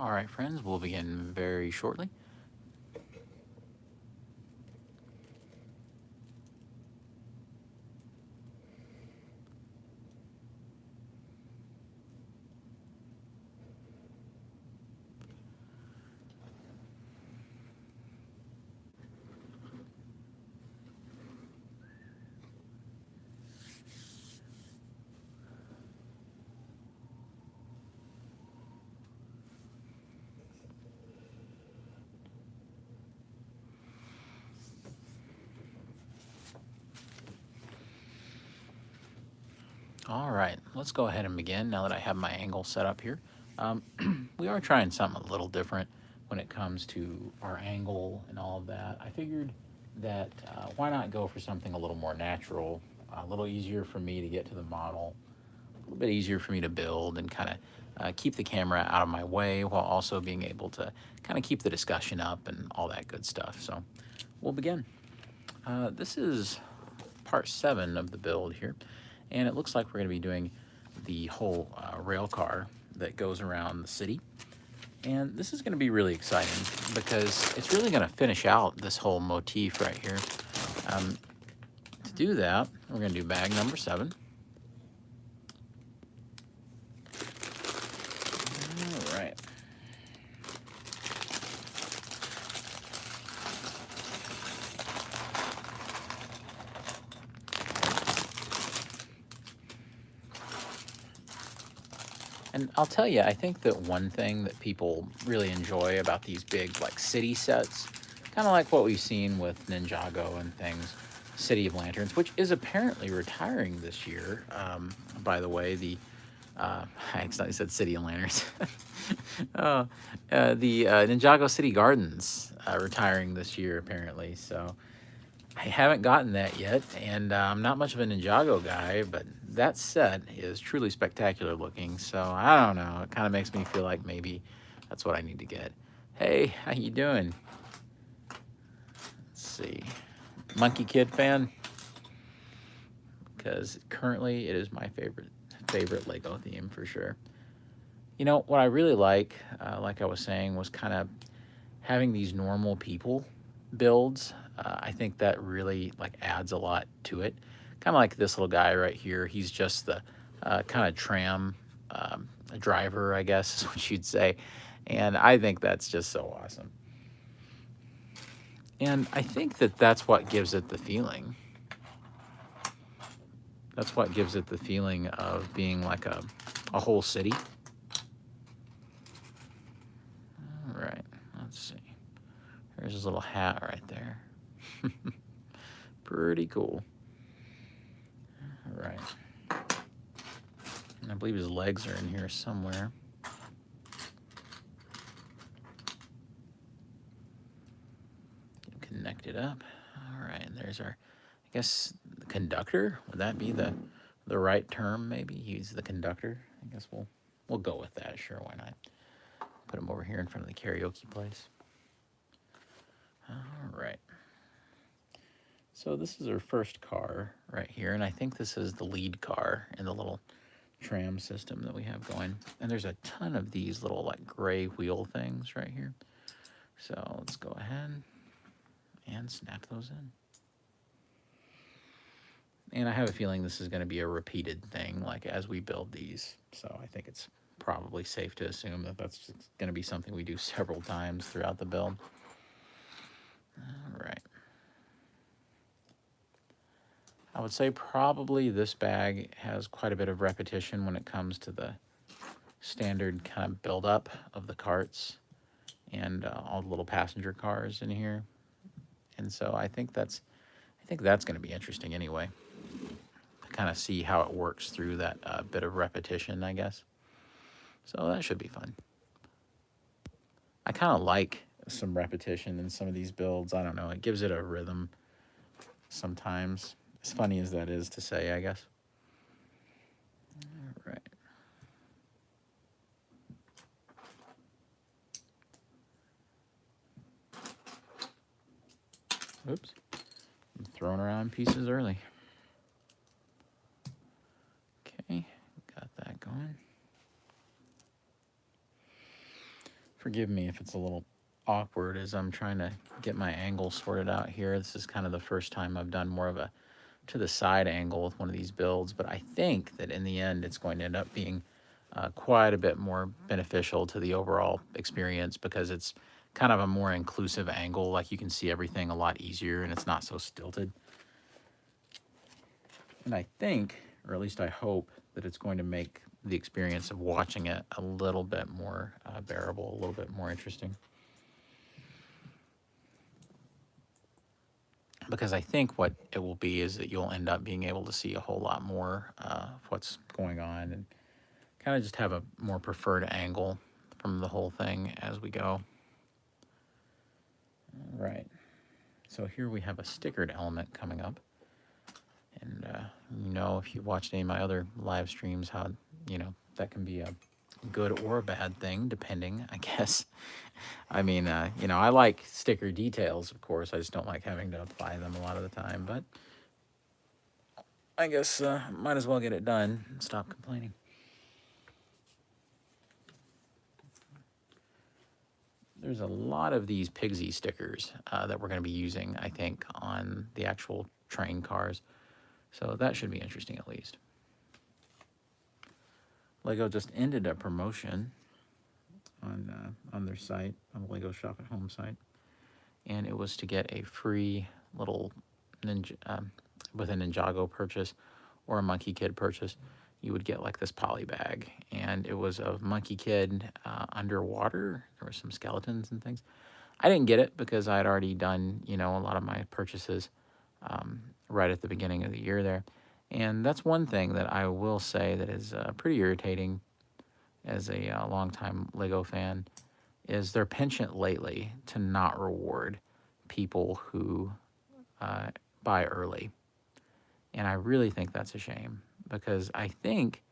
All right, friends, we'll begin very shortly. All right, let's go ahead and begin now that I have my angle set up here. Um, we are trying something a little different when it comes to our angle and all of that. I figured that why not go for something a little more natural, a little easier for me to get to the model, a little bit easier for me to build and kind of keep the camera out of my way while also being able to kind of keep the discussion up and all that good stuff. So we'll begin. This is part 7 of the build here, and it looks like we're going to be doing the whole rail car that goes around the city. And this is going to be really exciting because it's really going to finish out this whole motif right here. To do that, we're going to do bag number 7. All right. And I'll tell you, I think that one thing that people really enjoy about these big like city sets, kind of like what we've seen with Ninjago and things, City of Lanterns, which is apparently retiring this year. By the way, I accidentally said City of Lanterns. The Ninjago City Gardens retiring this year apparently. So I haven't gotten that yet, and I'm not much of a Ninjago guy, but that set is truly spectacular looking, so I don't know. It kind of makes me feel like maybe that's what I need to get. Hey, how you doing? Let's see. Monkey Kid fan? Because currently it is my favorite Lego theme for sure. You know, what I really like I was saying, was kind of having these normal people builds. I think that really like adds a lot to it. Kind of like this little guy right here. He's just the kind of tram driver, I guess is what you'd say. And I think that's just so awesome. And I think that that's what gives it the feeling. That's what gives it the feeling of being like a whole city. All right, let's see. There's his little hat right there. Pretty cool. All right. And I believe his legs are in here somewhere. Connect it up. All right, and there's our, I guess, the conductor. Would that be the right term? Maybe he's the conductor. I guess we'll go with that. Sure, why not? Put him over here in front of the karaoke place. All right. So this is our first car right here, and I think this is the lead car in the little tram system that we have going. And there's a ton of these little like gray wheel things right here. So let's go ahead and snap those in. And I have a feeling this is going to be a repeated thing, like as we build these. So I think it's probably safe to assume that that's going to be something we do several times throughout the build. All right. I would say probably this bag has quite a bit of repetition when it comes to the standard kind of buildup of the carts and all the little passenger cars in here. And so I think that's going to be interesting anyway, to kind of see how it works through that bit of repetition, I guess. So that should be fun. I kind of like some repetition in some of these builds. I don't know, it gives it a rhythm sometimes. As funny as that is to say, I guess. All right. Oops. I'm throwing around pieces early. Okay, got that going. Forgive me if it's a little awkward as I'm trying to get my angle sorted out here. This is kind of the first time I've done more of a to the side angle with one of these builds, but I think that in the end it's going to end up being quite a bit more beneficial to the overall experience because it's kind of a more inclusive angle. Like you can see everything a lot easier and it's not so stilted. And I think, or at least I hope, that it's going to make the experience of watching it a little bit more bearable, a little bit more interesting. Because I think what it will be is that you'll end up being able to see a whole lot more of what's going on and kind of just have a more preferred angle from the whole thing as we go. All right. So here we have a stickered element coming up. And you know, if you watched any of my other live streams, how, you know, that can be a good or a bad thing, depending, I guess. I mean, you know, I like sticker details, of course. I just don't like having to apply them a lot of the time. But I guess might as well get it done and stop complaining. There's a lot of these Pigsy stickers that we're going to be using, I think, on the actual train cars. So that should be interesting at least. Lego just ended a promotion on their site, on the Lego Shop at Home site. And it was to get a free little with a Ninjago purchase or a Monkey Kid purchase. You would get like this poly bag, and it was of Monkey Kid underwater. There were some skeletons and things. I didn't get it because I had already done, you know, a lot of my purchases right at the beginning of the year there. And that's one thing that I will say that is pretty irritating as a longtime Lego fan, is their penchant lately to not reward people who buy early. And I really think that's a shame because I think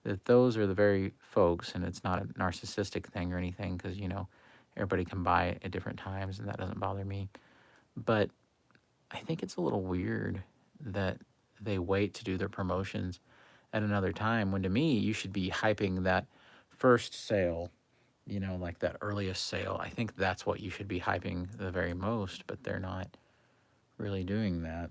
that those are the very folks, and it's not a narcissistic thing or anything because, you know, everybody can buy at different times and that doesn't bother me. But I think it's a little weird that they wait to do their promotions at another time when, to me, you should be hyping that first sale, you know, like that earliest sale. I think that's what you should be hyping the very most, but they're not really doing that.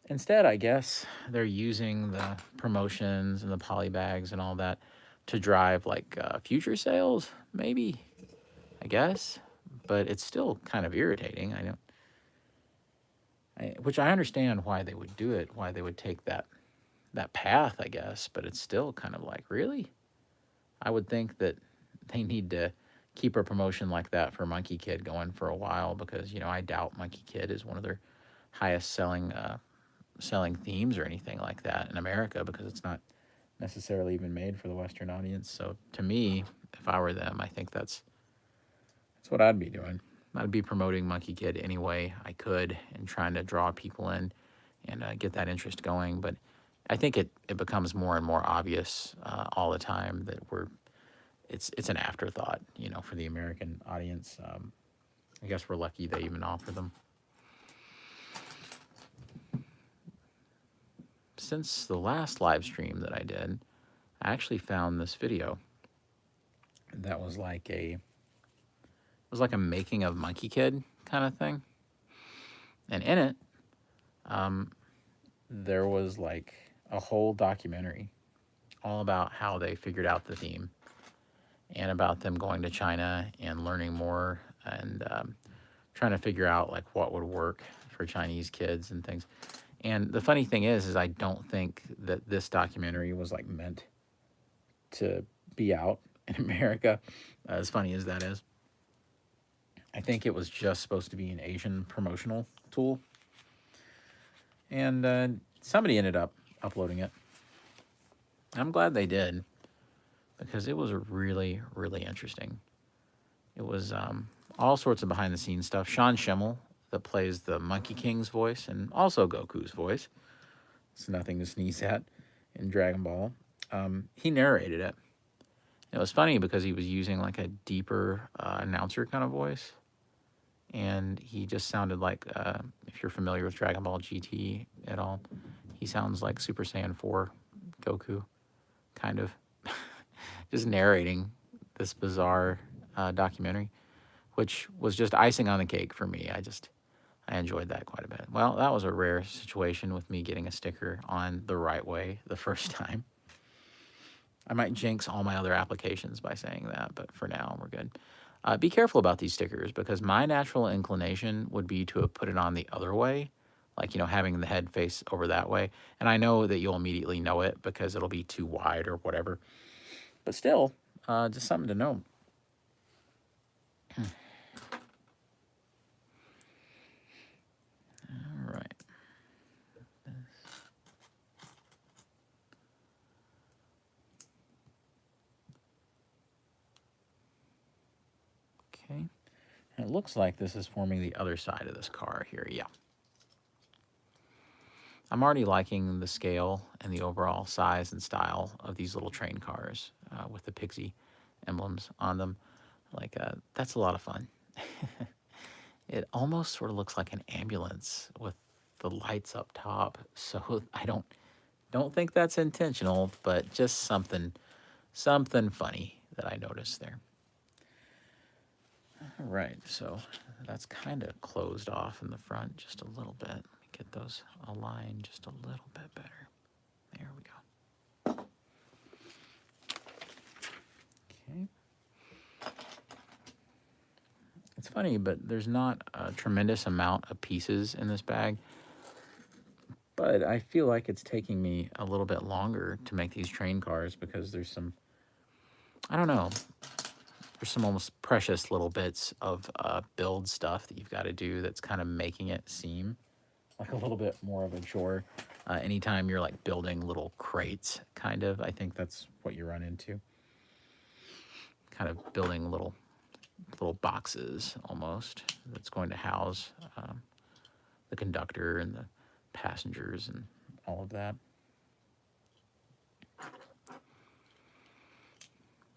Instead, I guess they're using the promotions and the poly bags and all that to drive like future sales, maybe, I guess. But it's still kind of irritating. Which I understand why they would do it, why they would take that path, I guess. But it's still kind of like, really? I would think that they need to keep a promotion like that for Monkey Kid going for a while because, you know, I doubt Monkey Kid is one of their highest selling themes or anything like that in America because it's not necessarily even made for the Western audience. So to me, if I were them, I think that's what I'd be doing. I'd be promoting Monkey Kid any way I could and trying to draw people in and get that interest going. But I think it becomes more and more obvious all the time that it's an afterthought, you know, for the American audience. I guess we're lucky they even offer them. Since the last live stream that I did, I actually found this video that was like a making of Monkey Kid kind of thing. And in it, there was like a whole documentary all about how they figured out the theme and about them going to China and learning more and trying to figure out like what would work for Chinese kids and things. And the funny thing is I don't think that this documentary was like meant to be out in America, as funny as that is. I think it was just supposed to be an Asian promotional tool. And somebody ended up uploading it. I'm glad they did because it was really, really interesting. It was all sorts of behind-the-scenes stuff. Sean Schimmel, that plays the Monkey King's voice and also Goku's voice. It's nothing to sneeze at in Dragon Ball. He narrated it. It was funny because he was using like a deeper announcer kind of voice. And he just sounded like, if you're familiar with Dragon Ball GT at all, he sounds like Super Saiyan 4 Goku, kind of. Just narrating this bizarre documentary, which was just icing on the cake for me. I enjoyed that quite a bit. Well, that was a rare situation with me getting a sticker on the right way the first time. I might jinx all my other applications by saying that, but for now, we're good. Be careful about these stickers, because my natural inclination would be to have put it on the other way, like, having the head face over that way. And I know that you'll immediately know it because it'll be too wide or whatever. But still, just something to know. All right. Okay. And it looks like this is forming the other side of this car here. Yeah. I'm already liking the scale and the overall size and style of these little train cars with the pixie emblems on them. Like, that's a lot of fun. It almost sort of looks like an ambulance with the lights up top. So I don't think that's intentional, but just something funny that I noticed there. All right, so that's kind of closed off in the front just a little bit. Let me get those aligned just a little bit better. There we go. Okay. It's funny, but there's not a tremendous amount of pieces in this bag. But I feel like it's taking me a little bit longer to make these train cars because there's some, I don't know, there's some almost precious little bits of build stuff that you've got to do that's kind of making it seem like a little bit more of a chore. Anytime you're like building little crates, kind of, I think that's what you run into. Kind of building little boxes almost that's going to house the conductor and the passengers and all of that.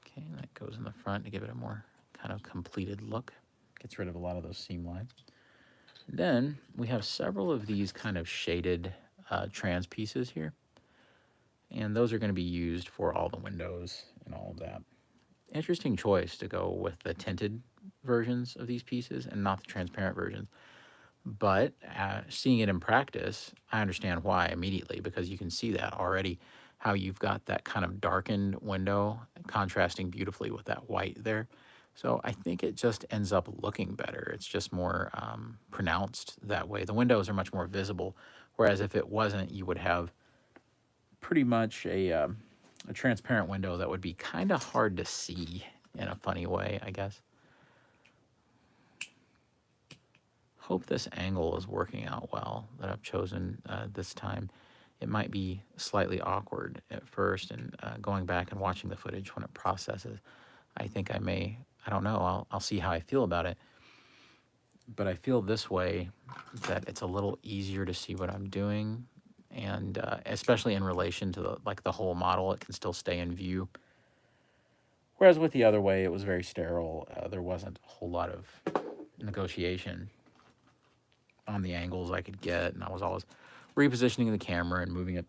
Okay, that goes in the front to give it a more kind of completed look. Gets rid of a lot of those seam lines. Then we have several of these kind of shaded trans pieces here. And those are going to be used for all the windows and all of that. Interesting choice to go with the tinted versions of these pieces and not the transparent versions. But seeing it in practice, I understand why immediately, because you can see that already, how you've got that kind of darkened window contrasting beautifully with that white there. So I think it just ends up looking better. It's just more pronounced that way. The windows are much more visible, whereas if it wasn't, you would have pretty much a transparent window that would be kind of hard to see in a funny way, I guess. Hope this angle is working out well that I've chosen this time. It might be slightly awkward at first, and going back and watching the footage when it processes, I think I don't know, I'll see how I feel about it. But I feel this way that it's a little easier to see what I'm doing, and especially in relation to the whole model, it can still stay in view. Whereas with the other way, it was very sterile. There wasn't a whole lot of negotiation on the angles I could get, and I was always repositioning the camera and moving it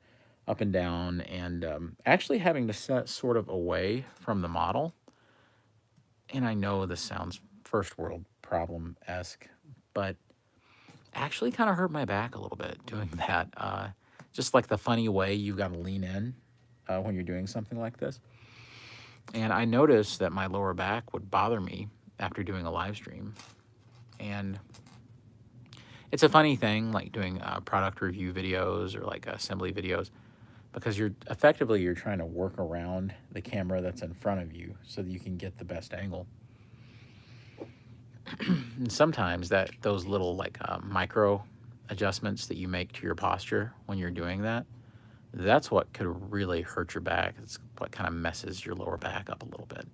up and down, and actually having to set sort of away from the model. And I know this sounds first world problem-esque, but actually kind of hurt my back a little bit doing that. Just like the funny way you've got to lean in when you're doing something like this. And I noticed that my lower back would bother me after doing a live stream. And it's a funny thing, like doing product review videos or like assembly videos, because you're trying to work around the camera that's in front of you so that you can get the best angle. And sometimes those little micro adjustments that you make to your posture when you're doing that, that's what could really hurt your back. It's what kind of messes your lower back up a little bit.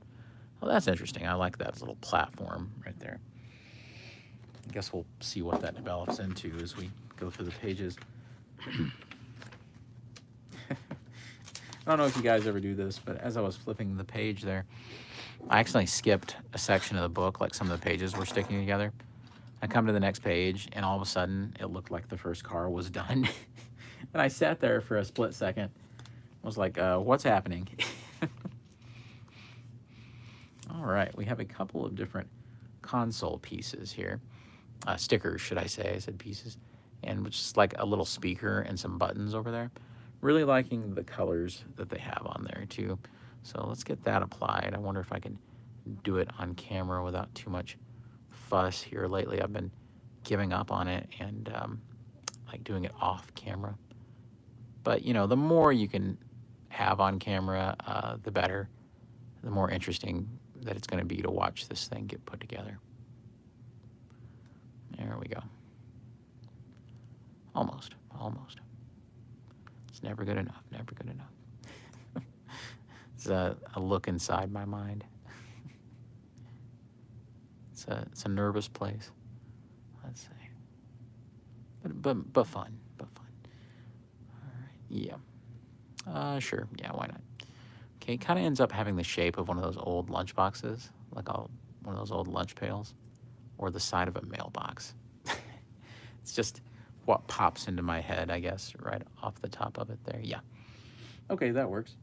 Well, that's interesting. I like that little platform right there. I guess we'll see what that develops into as we go through the pages. I don't know if you guys ever do this, but as I was flipping the page there, I accidentally skipped a section of the book, like some of the pages were sticking together. I come to the next page, and all of a sudden, it looked like the first car was done. And I sat there for a split second. I was like, what's happening? All right, we have a couple of different console pieces here. Stickers, should I say. I said pieces. And just like a little speaker and some buttons over there. Really liking the colors that they have on there too. So let's get that applied. I wonder if I can do it on camera without too much fuss here. Lately I've been giving up on it and like doing it off camera. But you know, the more you can have on camera, the better. The more interesting that it's going to be to watch this thing get put together. There we go. Almost. It's never good enough, never good enough. It's a look inside my mind. It's a nervous place. Let's see. But fun. All right. Yeah. Sure. Yeah, why not? Okay, it kind of ends up having the shape of one of those old lunch boxes, like one of those old lunch pails, or the side of a mailbox. It's just what pops into my head, I guess, right off the top of it there. Yeah. Okay, that works.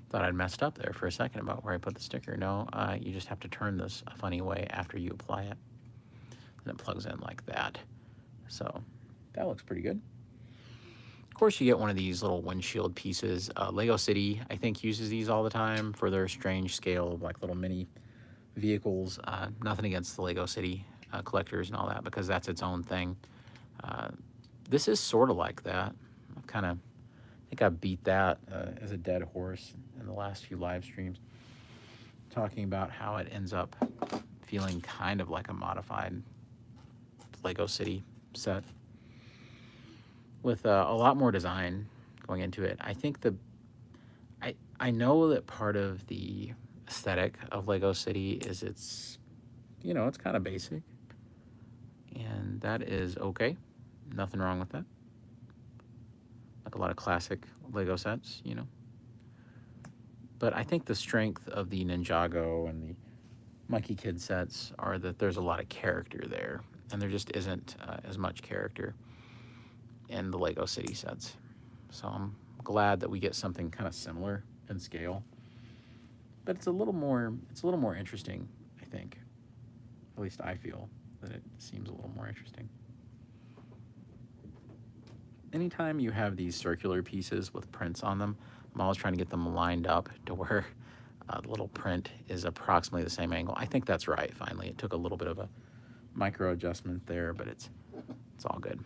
Thought I'd messed up there for a second about where I put the sticker. No, you just have to turn this a funny way after you apply it. And it plugs in like that. So that looks pretty good. Of course, you get one of these little windshield pieces. Lego City, I think, uses these all the time for their strange scale of like little mini vehicles. Nothing against the Lego City collectors and all that, because that's its own thing. This is sort of like that. I think I beat that as a dead horse in the last few live streams, talking about how it ends up feeling kind of like a modified Lego City set with a lot more design going into it. I think I know that part of the aesthetic of Lego City is it's kind of basic, and that is okay. Nothing wrong with that. Like a lot of classic Lego sets, But I think the strength of the Ninjago and the Monkie Kid sets are that there's a lot of character there, and there just isn't as much character in the Lego City sets. So I'm glad that we get something kind of similar in scale, but it's a little more interesting, I think. At least I feel that it seems a little more interesting. Anytime you have these circular pieces with prints on them, I'm always trying to get them lined up to where the little print is approximately the same angle. I think that's right, finally. It took a little bit of a micro adjustment there, but it's all good.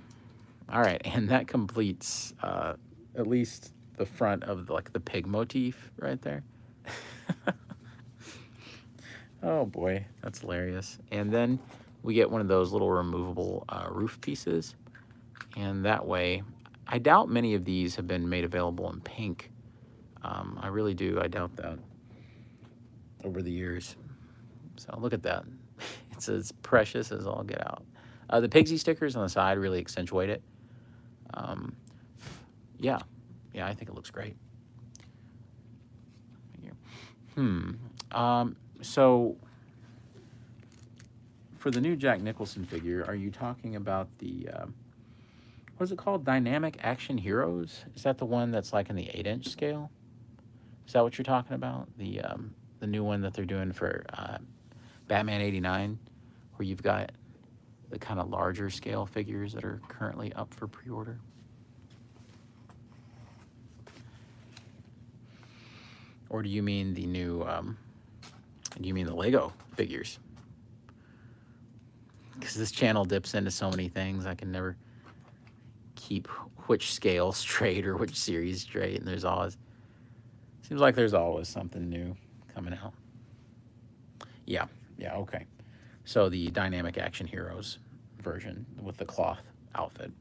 All right, and that completes at least the front of the pig motif right there. Oh boy, that's hilarious. And then we get one of those little removable roof pieces. And that way, I doubt many of these have been made available in pink. I really do. I doubt that over the years. So look at that. It's as precious as all get out. The Pigsy stickers on the side really accentuate it. Yeah, I think it looks great. So for the new Jack Nicholson figure, are you talking about the what is it called? Dynamic Action Heroes? Is that the one that's like in the 8-inch scale? Is that what you're talking about? The new one that they're doing for Batman 89, where you've got the kind of larger scale figures that are currently up for pre-order? Or do you mean the new, do you mean the Lego figures? Because this channel dips into so many things, I can never keep which scale straight or which series straight, and seems like there's always something new coming out. Yeah, okay. So the Dynamic Action Heroes version with the cloth outfit.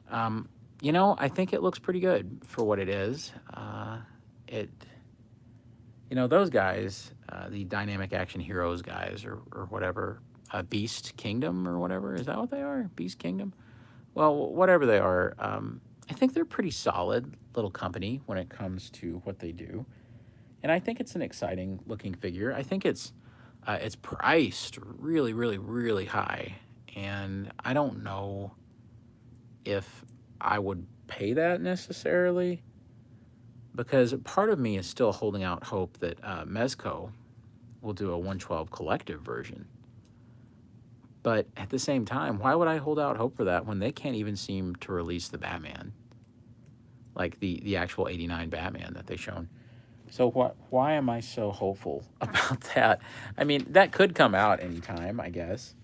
I think it looks pretty good for what it is. Those guys, the Dynamic Action Heroes guys or whatever, Beast Kingdom or whatever, is that what they are? Beast Kingdom? Well, whatever they are, I think they're pretty solid little company when it comes to what they do. And I think it's an exciting looking figure. I think it's It's priced really, really, really high, and I don't know if I would pay that necessarily, because part of me is still holding out hope that Mezco will do a 112 collective version. But at the same time, why would I hold out hope for that when they can't even seem to release the Batman, like the actual '89 Batman that they shown? So why am I so hopeful about that? I mean, that could come out anytime, I guess.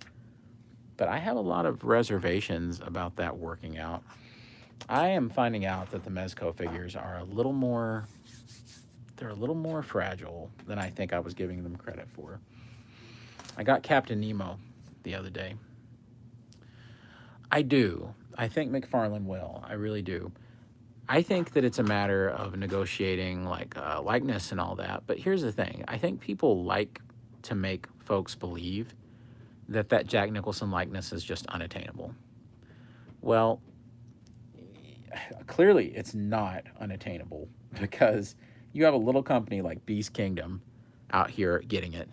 But I have a lot of reservations about that working out. I am finding out that the Mezco figures are they're a little more fragile than I think I was giving them credit for. I got Captain Nemo the other day. I do. I think McFarlane will. I really do. I think that it's a matter of negotiating like likeness and all that. But here's the thing. I think people like to make folks believe that that Jack Nicholson likeness is just unattainable. Well, clearly it's not unattainable because you have a little company like Beast Kingdom out here getting it.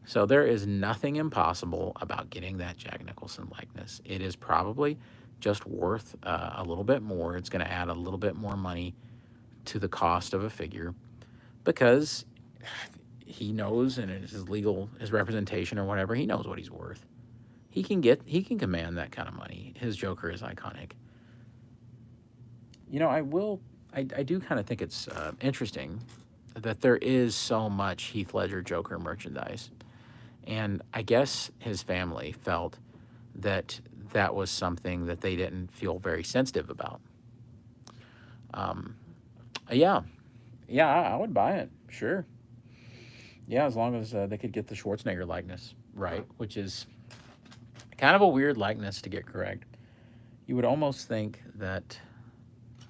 So there is nothing impossible about getting that Jack Nicholson likeness. It is probably just worth a little bit more. It's going to add a little bit more money to the cost of a figure because he knows, and it's his representation or whatever, he knows what he's worth. He can command that kind of money. His Joker is iconic. I do kind of think it's interesting that there is so much Heath Ledger Joker merchandise. And I guess his family felt that that was something that they didn't feel very sensitive about. Um, yeah, yeah, I would buy it, sure. Yeah, as long as they could get the Schwarzenegger likeness right, which is kind of a weird likeness to get correct. You would almost think that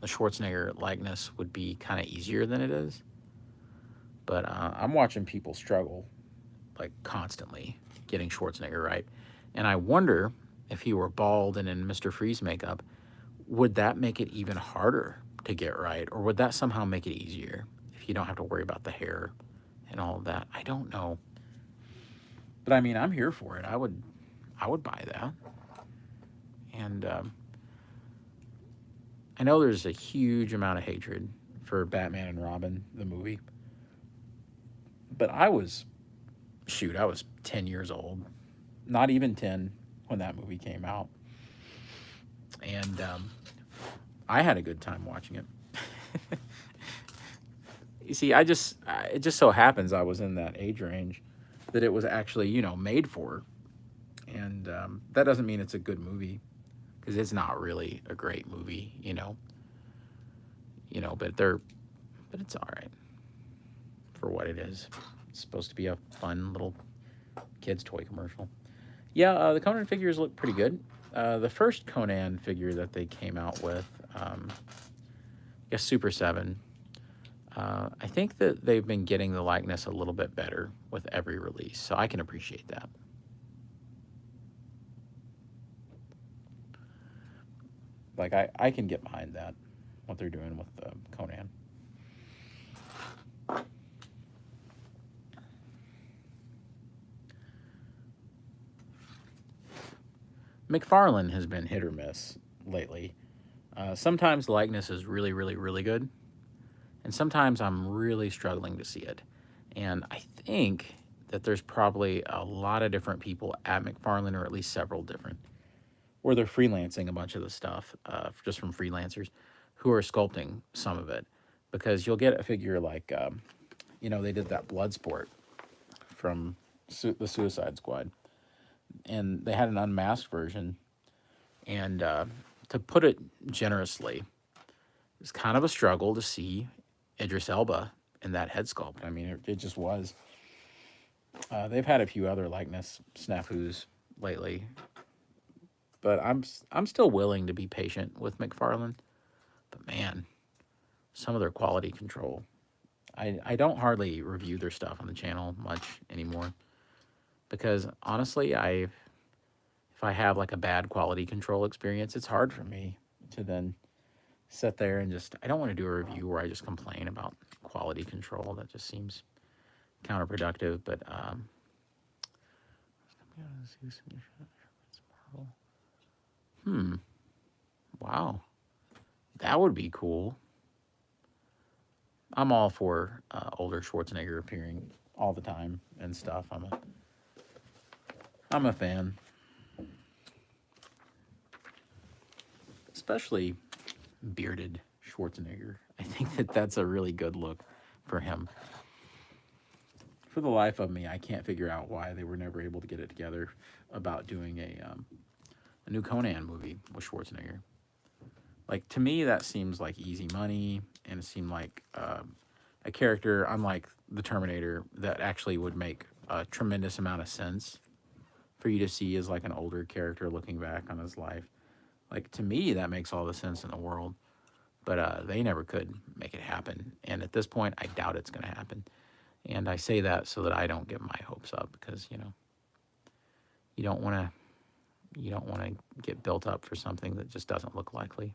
the Schwarzenegger likeness would be kind of easier than it is. But I'm watching people struggle like constantly getting Schwarzenegger right. And I wonder if he were bald and in Mr. Freeze makeup, would that make it even harder to get right? Or would that somehow make it easier if you don't have to worry about the hair and all of that? I don't know. But I mean, I'm here for it. I would buy that. And I know there's a huge amount of hatred for Batman and Robin, the movie. But I was 10 years old, not even 10 when that movie came out. And I had a good time watching it. You see, it just so happens I was in that age range that it was actually, made for. And that doesn't mean it's a good movie because it's not really a great movie, but it's all right for what it is. It's supposed to be a fun little kids' toy commercial. Yeah, the Conan figures look pretty good. The first Conan figure that they came out with, I guess Super 7, I think that they've been getting the likeness a little bit better with every release, so I can appreciate that. Like, I can get behind that, what they're doing with Conan. McFarlane has been hit or miss lately. Sometimes the likeness is really, really, really good, and sometimes I'm really struggling to see it. And I think that there's probably a lot of different people at McFarlane, or at least several different, where they're freelancing a bunch of the stuff just from freelancers who are sculpting some of it. Because you'll get a figure like, they did that Bloodsport from the Suicide Squad, and they had an unmasked version. And to put it generously, it's kind of a struggle to see Idris Elba in that head sculpt. I mean, it just was. They've had a few other likeness snafus lately, but I'm still willing to be patient with McFarlane. But man, some of their quality control. I don't hardly review their stuff on the channel much anymore because honestly, if I have like a bad quality control experience, it's hard for me to then sit there and I don't want to do a review where I just complain about quality control. That just seems counterproductive. But Wow. That would be cool. I'm all for older Schwarzenegger appearing all the time and stuff. I'm a fan, especially bearded Schwarzenegger. I think that that's a really good look for him. For the life of me, I can't figure out why they were never able to get it together about doing a new Conan movie with Schwarzenegger. Like, to me, that seems like easy money, and it seemed like a character, unlike the Terminator, that actually would make a tremendous amount of sense for you to see as like an older character looking back on his life. Like, to me, that makes all the sense in the world. But they never could make it happen. And at this point, I doubt it's going to happen. And I say that so that I don't get my hopes up, because, you don't want to get built up for something that just doesn't look likely.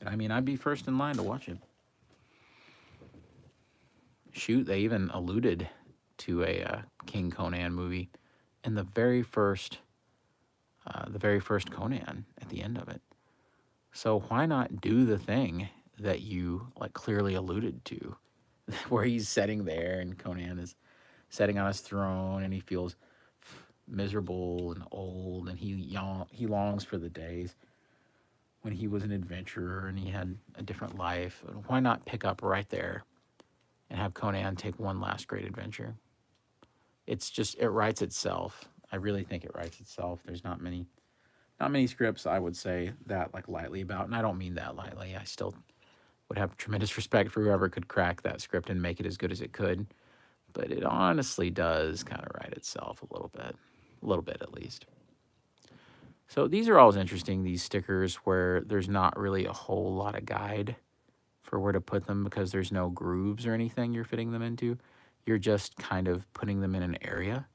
I mean, I'd be first in line to watch it. Shoot, they even alluded to a King Conan movie in the very first Conan at the end of it. So why not do the thing that you like clearly alluded to, where he's sitting there and Conan is sitting on his throne and he feels miserable and old, and he longs for the days when he was an adventurer and he had a different life. And why not pick up right there and have Conan take one last great adventure? It writes itself. I really think it writes itself. There's not many scripts I would say that like lightly about, and I don't mean that lightly. I still would have tremendous respect for whoever could crack that script and make it as good as it could. But it honestly does kind of write itself a little bit at least. So these are always interesting, these stickers where there's not really a whole lot of guide for where to put them, because there's no grooves or anything you're fitting them into. You're just kind of putting them in an area.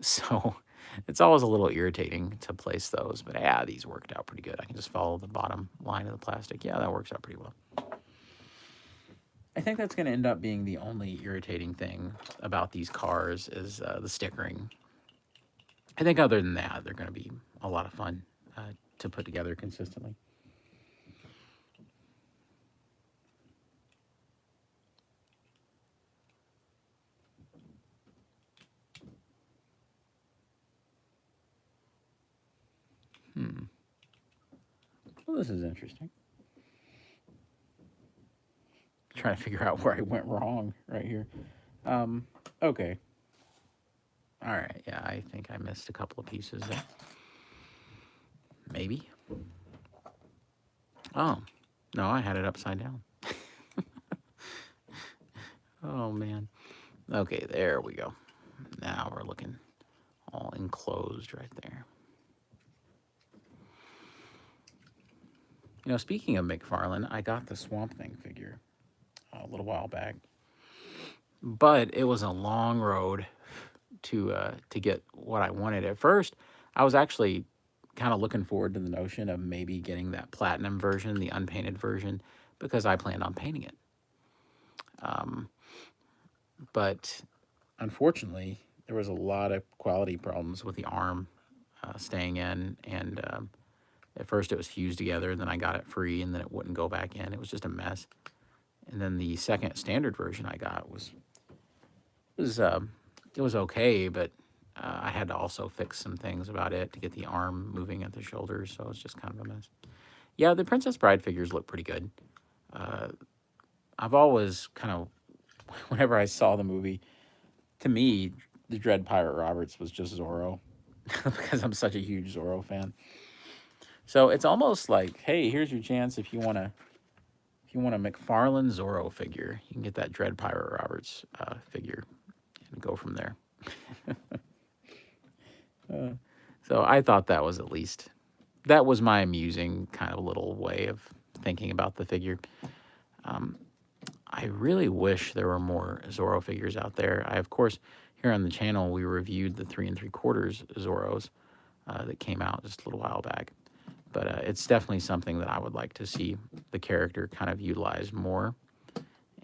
So it's always a little irritating to place those. But yeah, these worked out pretty good. I can just follow the bottom line of the plastic. Yeah, that works out pretty well. I think that's going to end up being the only irritating thing about these cars is the stickering. I think other than that, they're going to be a lot of fun to put together consistently. Well, this is interesting. Trying to figure out where I went wrong right here. Okay. All right. Yeah, I think I missed a couple of pieces there. Maybe. Oh, no, I had it upside down. Oh, man. Okay, there we go. Now we're looking all enclosed right there. Speaking of McFarlane, I got the Swamp Thing figure a little while back. But it was a long road to get what I wanted. At first, I was actually kind of looking forward to the notion of maybe getting that platinum version, the unpainted version, because I planned on painting it. But unfortunately, there was a lot of quality problems with the arm staying in, and at first it was fused together, then I got it free, and then it wouldn't go back in. It was just a mess. And then the second standard version I got was okay, but I had to also fix some things about it to get the arm moving at the shoulders, so it's just kind of a mess. Yeah, the Princess Bride figures look pretty good. I've always kind of, whenever I saw the movie, to me, the Dread Pirate Roberts was just Zorro, because I'm such a huge Zorro fan. So it's almost like, hey, here's your chance if you want a McFarlane Zorro figure, you can get that Dread Pirate Roberts figure and go from there. So I thought that was that was my amusing kind of little way of thinking about the figure. I really wish there were more Zorro figures out there. Of course, here on the channel, we reviewed the 3 3/4 Zorros that came out just a little while back. But it's definitely something that I would like to see the character kind of utilize more.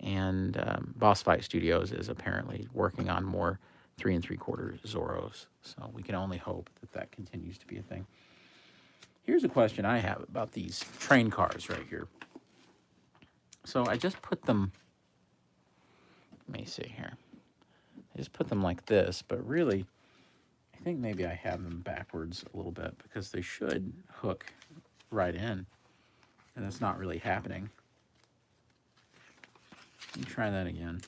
And Boss Fight Studios is apparently working on more 3 3/4 Zorros. So we can only hope that that continues to be a thing. Here's a question I have about these train cars right here. So I just put them, let me see here. I just put them like this, but really, I think maybe I have them backwards a little bit because they should hook right in, and that's not really happening. Let me try that again.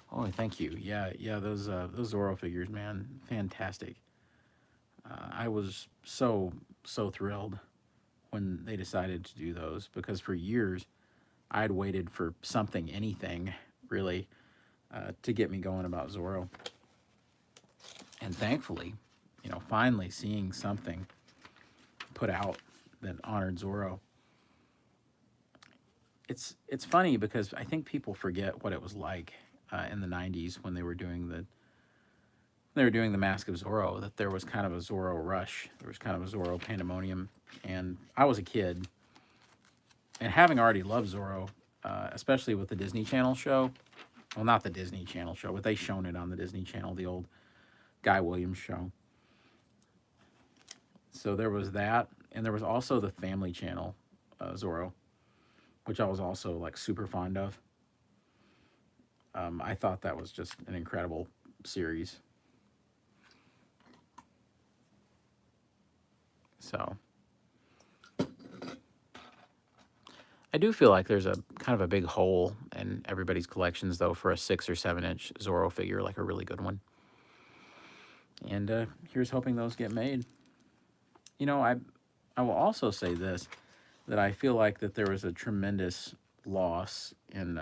Oh, thank you. Yeah, those Zorro figures, man, fantastic. I was so thrilled when they decided to do those because for years I had waited for something, anything, really, to get me going about Zorro. And thankfully, finally seeing something put out that honored Zorro. It's funny because I think people forget what it was like in the '90s when they were doing the Mask of Zorro. That there was kind of a Zorro rush. There was kind of a Zorro pandemonium, and I was a kid, and having already loved Zorro, especially with the Disney Channel show. Well, not the Disney Channel show, but they shown it on the Disney Channel, the old Guy Williams show. So there was that, and there was also the Family Channel Zorro, which I was also like super fond of. I thought that was just an incredible series. So I do feel like there's a kind of a big hole in everybody's collections, though, for a 6 or 7 inch Zorro figure, like a really good one. And here's hoping those get made. I will also say this, that I feel like that there was a tremendous loss in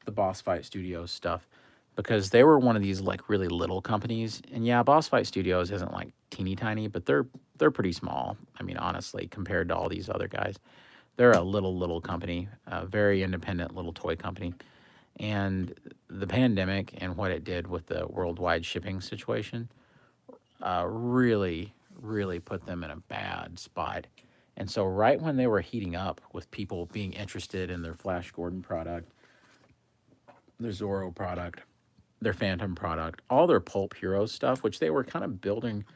the Boss Fight Studios stuff because they were one of these like really little companies. And yeah, Boss Fight Studios isn't like teeny tiny, but they're pretty small. I mean, honestly, compared to all these other guys, they're a little company, a very independent little toy company. And the pandemic and what it did with the worldwide shipping situation really put them in a bad spot. And so right when they were heating up with people being interested in their Flash Gordon product, their Zorro product, their Phantom product, all their Pulp Hero stuff, which they were kind of building,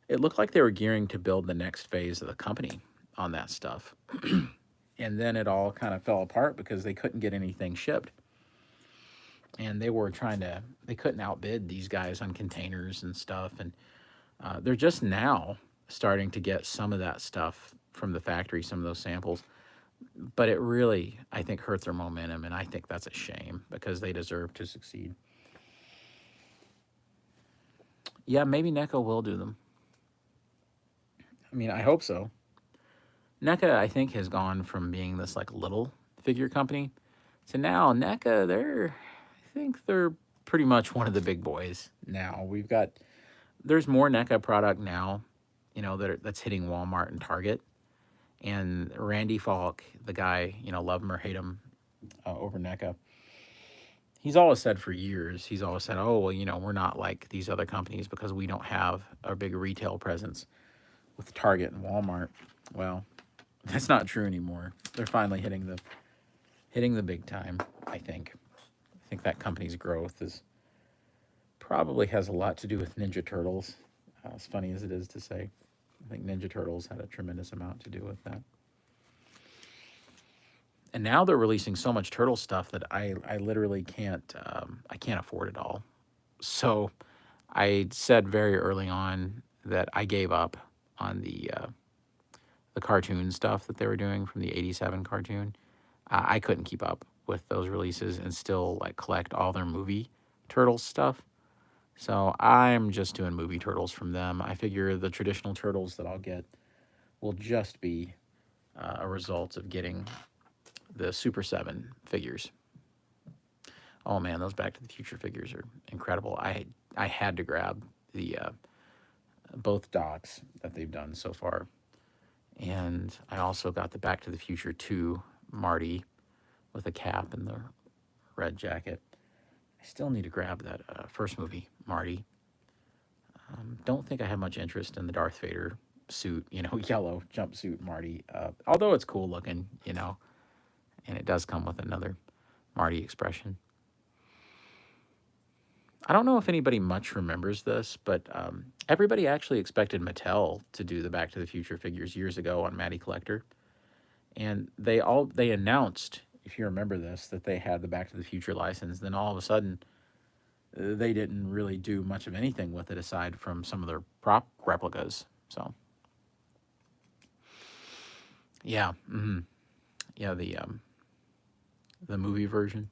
it looked like they were gearing to build the next phase of the company on that stuff. And then it all kind of fell apart because they couldn't get anything shipped. And they couldn't outbid these guys on containers and stuff. And they're just now starting to get some of that stuff from the factory, some of those samples. But it really, I think, hurt their momentum, and I think that's a shame because they deserve to succeed. Yeah, maybe NECA will do them. I mean, I hope so. NECA, I think, has gone from being this like little figure company to now NECA, I think they're pretty much one of the big boys now. There's more NECA product now, that's hitting Walmart and Target. And Randy Falk, the guy, love him or hate him over NECA, he's always said for years, oh, well, we're not like these other companies because we don't have a big retail presence with Target and Walmart. Well, that's not true anymore. They're finally hitting the big time, I think. I think that company's growth probably has a lot to do with Ninja Turtles, as funny as it is to say. I think Ninja Turtles had a tremendous amount to do with that. And now they're releasing so much Turtle stuff that I literally can't afford it all. So I said very early on that I gave up on the cartoon stuff that they were doing from the '87 cartoon. I couldn't keep up with those releases and still like collect all their movie Turtles stuff. So I'm just doing movie Turtles from them. I figure the traditional Turtles that I'll get will just be a result of getting the Super 7 figures. Oh man, those Back to the Future figures are incredible. I had to grab the both docs that they've done so far. And I also got the Back to the Future 2 Marty with a cap and the red jacket. I still need to grab that first movie, Marty. Don't think I have much interest in the Darth Vader suit, yellow jumpsuit Marty. Although it's cool looking, and it does come with another Marty expression. I don't know if anybody much remembers this, but everybody actually expected Mattel to do the Back to the Future figures years ago on Matty Collector, and they announced, if you remember this, that they had the Back to the Future license. Then all of a sudden, they didn't really do much of anything with it aside from some of their prop replicas. So, yeah, yeah, the movie version.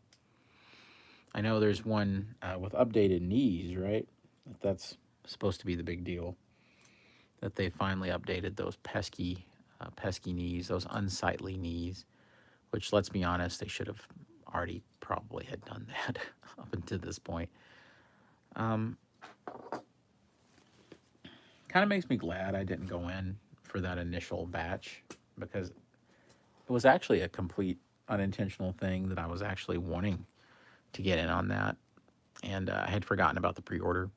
I know there's one with updated knees, right? That's supposed to be the big deal. That they finally updated those pesky knees, those unsightly knees. Which, let's be honest, they should have already probably had done that up until this point. Kind of makes me glad I didn't go in for that initial batch because it was actually a complete unintentional thing that I was actually wanting to get in on that, and I had forgotten about the pre-order.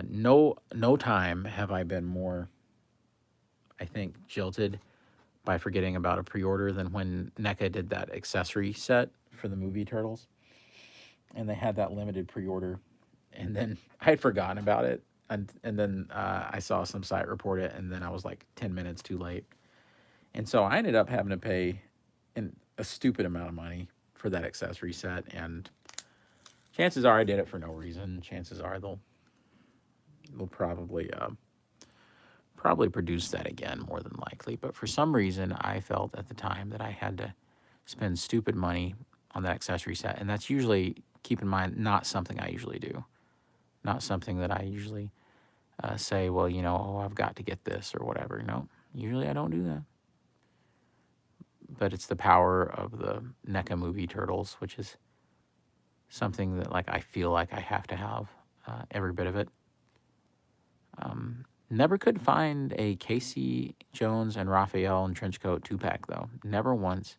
No time have I been more, I think, jilted by forgetting about a pre-order than when NECA did that accessory set for the movie Turtles, and they had that limited pre-order, and then I had forgotten about it, and then I saw some site report it, and then I was like 10 minutes too late, and so I ended up having to pay a stupid amount of money for that accessory set, and chances are I did it for no reason. Chances are they'll probably produce that again, more than likely. But for some reason, I felt at the time that I had to spend stupid money on that accessory set, and that's usually, keep in mind, not something I usually do. Not something that I usually say, well, I've got to get this or whatever. No, usually I don't do that. But it's the power of the NECA movie Turtles, which is something that I feel like I have to have every bit of it. Never could find a Casey Jones and Raphael in Trenchcoat 2-pack, though. Never once.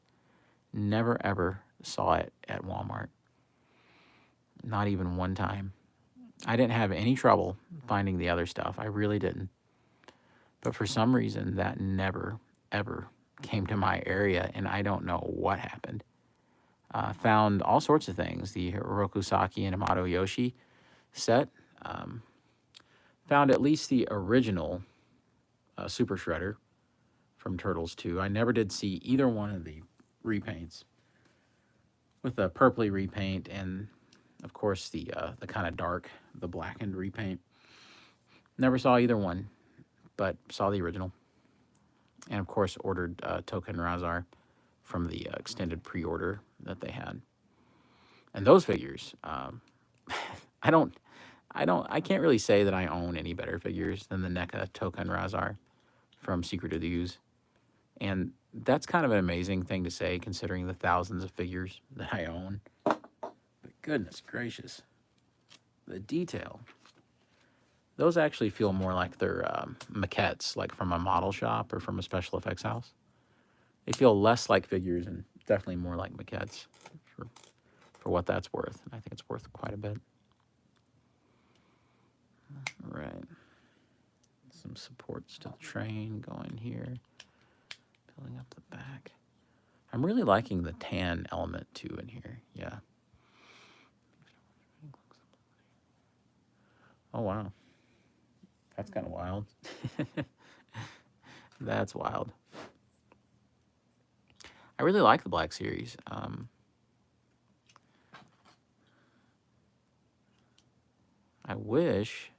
Never, ever saw it at Walmart. Not even one time. I didn't have any trouble finding the other stuff. I really didn't. But for some reason, that never, ever came to my area, and I don't know what happened. Found all sorts of things. The Hiroku Saki and Amato Yoshi set. Found at least the original Super Shredder from Turtles 2. I never did see either one of the repaints with the purpley repaint and, of course, the kind of dark, the blackened repaint. Never saw either one, but saw the original. And, of course, ordered Token Razar from the extended pre-order that they had. And those figures, I can't really say that I own any better figures than the NECA Token Razar from Secret of the Ooze. And that's kind of an amazing thing to say, considering the thousands of figures that I own. But goodness gracious, the detail. Those actually feel more like they're maquettes, like from a model shop or from a special effects house. They feel less like figures and definitely more like maquettes for what that's worth. And I think it's worth quite a bit. All right. Some supports to the train going here. Filling up the back. I'm really liking the tan element too in here. Yeah. Oh, wow. That's kind of wild. That's wild. I really like the Black Series. I wish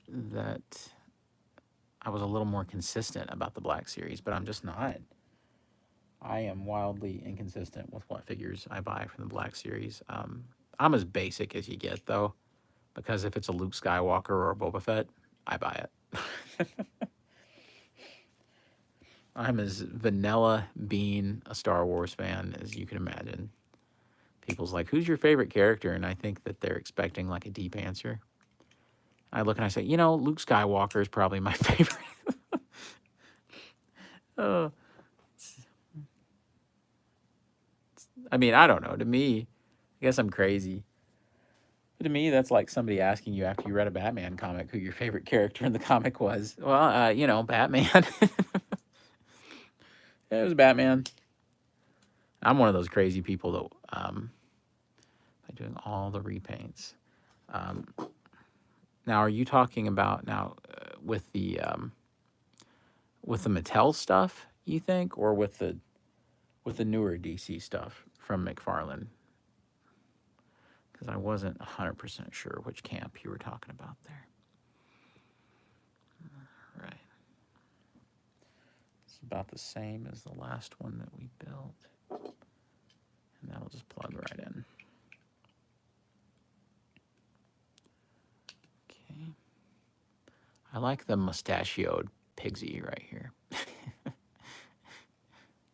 that I was a little more consistent about the Black Series, but I'm just not. I am wildly inconsistent with what figures I buy from the Black Series. I'm as basic as you get, though, because if it's a Luke Skywalker or a Boba Fett, I buy it. I'm as vanilla bean a Star Wars fan as you can imagine. People's like, who's your favorite character? And I think that they're expecting like a deep answer. I look and I say, Luke Skywalker is probably my favorite. I mean, I don't know. To me, I guess I'm crazy. To me, that's like somebody asking you after you read a Batman comic who your favorite character in the comic was. Well, Batman. It was Batman. I'm one of those crazy people that by doing all the repaints. Um, Now, are you talking about now with the Mattel stuff? You think, or with the newer DC stuff from McFarlane? Because I wasn't 100% sure which camp you were talking about there. Right. It's about the same as the last one that we built. And that'll just plug right in. Okay. I like the mustachioed Pigsy right here.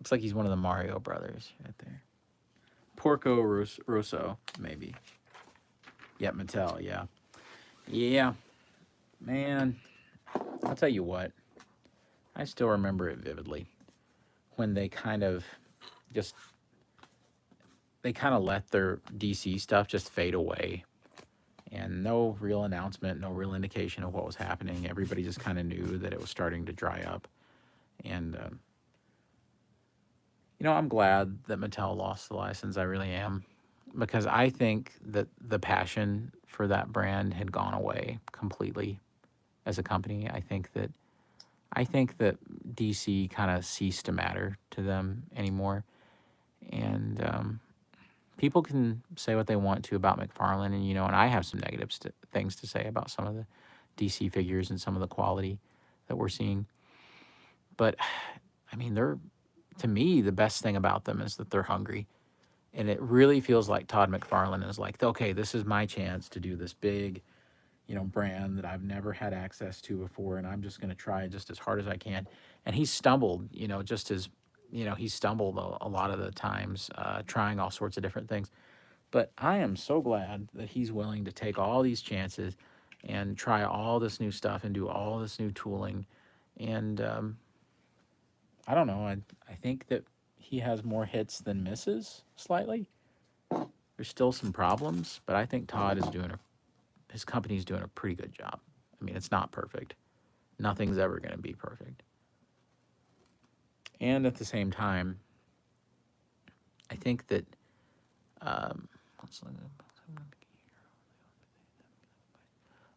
Looks like he's one of the Mario brothers right there. Porco Rosso, maybe. Yep, Mattel, yeah. Yeah, man. I'll tell you what. I still remember it vividly when they kind of just let their DC stuff just fade away, and no real announcement, no real indication of what was happening. Everybody just kind of knew that it was starting to dry up, and I'm glad that Mattel lost the license. I really am, because I think that the passion for that brand had gone away completely as a company. I think that DC kind of ceased to matter to them anymore. And people can say what they want to about McFarlane, and I have some negative things to say about some of the DC figures and some of the quality that we're seeing. But I mean, to me, the best thing about them is that they're hungry. And it really feels like Todd McFarlane is like, okay, this is my chance to do this big, brand that I've never had access to before, and I'm just going to try just as hard as I can. And he's stumbled, just as, he's stumbled a lot of the times, trying all sorts of different things. But I am so glad that he's willing to take all these chances and try all this new stuff and do all this new tooling. And I don't know. I think that he has more hits than misses slightly. There's still some problems, but I think Todd is his company's doing a pretty good job. I mean, it's not perfect. Nothing's ever going to be perfect. And at the same time, I think that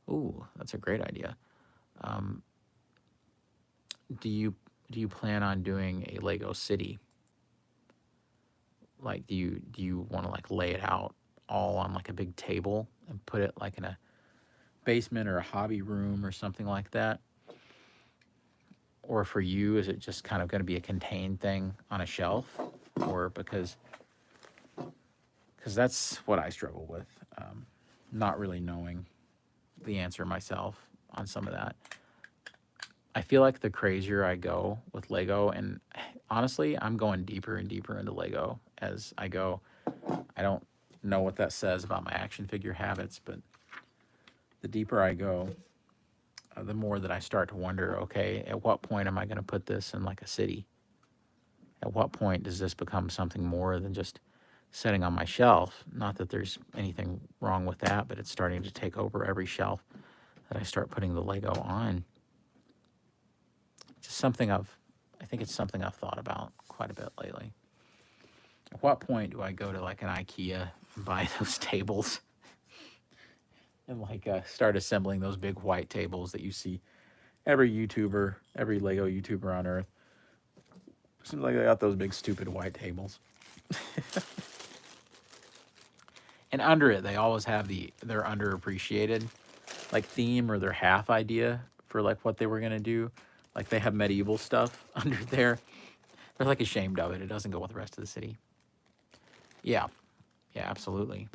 ooh, that's a great idea. Do you plan on doing a Lego city? Like, do you want to like lay it out all on like a big table and put it like in a basement or a hobby room or something like that? Or for you, is it just kind of going to be a contained thing on a shelf? Or because that's what I struggle with, not really knowing the answer myself on some of that. I feel like the crazier I go with Lego, and honestly, I'm going deeper and deeper into Lego as I go. I don't know what that says about my action figure habits, but the deeper I go, the more that I start to wonder, okay, at what point am I going to put this in like a city? At what point does this become something more than just setting on my shelf? Not that there's anything wrong with that, but it's starting to take over every shelf that I start putting the Lego on. It's something I think it's something I've thought about quite a bit lately. At what point do I go to like an IKEA and buy those tables and like start assembling those big white tables that you see every Lego YouTuber on earth? Seems like they got those big stupid white tables. And under it, they always have their underappreciated like theme or their half idea for like what they were gonna do. Like they have medieval stuff under there. They're like ashamed of it. It doesn't go with the rest of the city. Yeah, absolutely.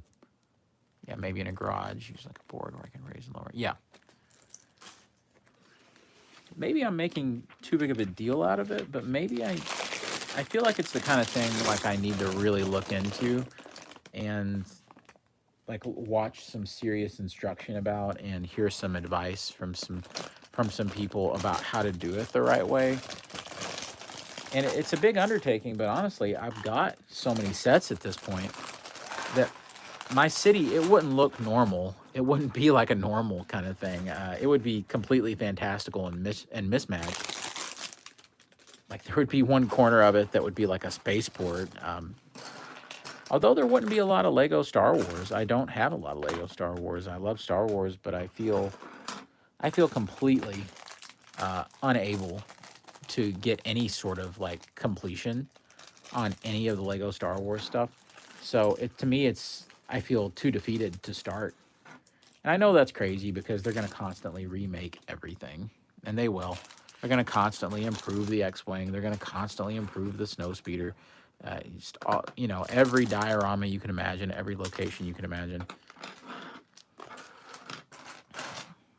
Yeah, maybe in a garage, use like a board where I can raise and lower. Yeah. Maybe I'm making too big of a deal out of it, but maybe I feel like it's the kind of thing like I need to really look into and like watch some serious instruction about and hear some advice from some people about how to do it the right way. And it's a big undertaking, but honestly, I've got so many sets at this point that my city, it wouldn't look normal. It wouldn't be like a normal kind of thing. It would be completely fantastical and mismatched. Like there would be one corner of it that would be like a spaceport. Although there wouldn't be a lot of Lego Star Wars. I don't have a lot of Lego Star Wars. I love Star Wars, but I feel completely unable to get any sort of like completion on any of the Lego Star Wars stuff. So to me, I feel too defeated to start. And I know that's crazy because they're going to constantly remake everything, and they will. They're going to constantly improve the X-wing. They're going to constantly improve the snowspeeder. Every diorama you can imagine, every location you can imagine.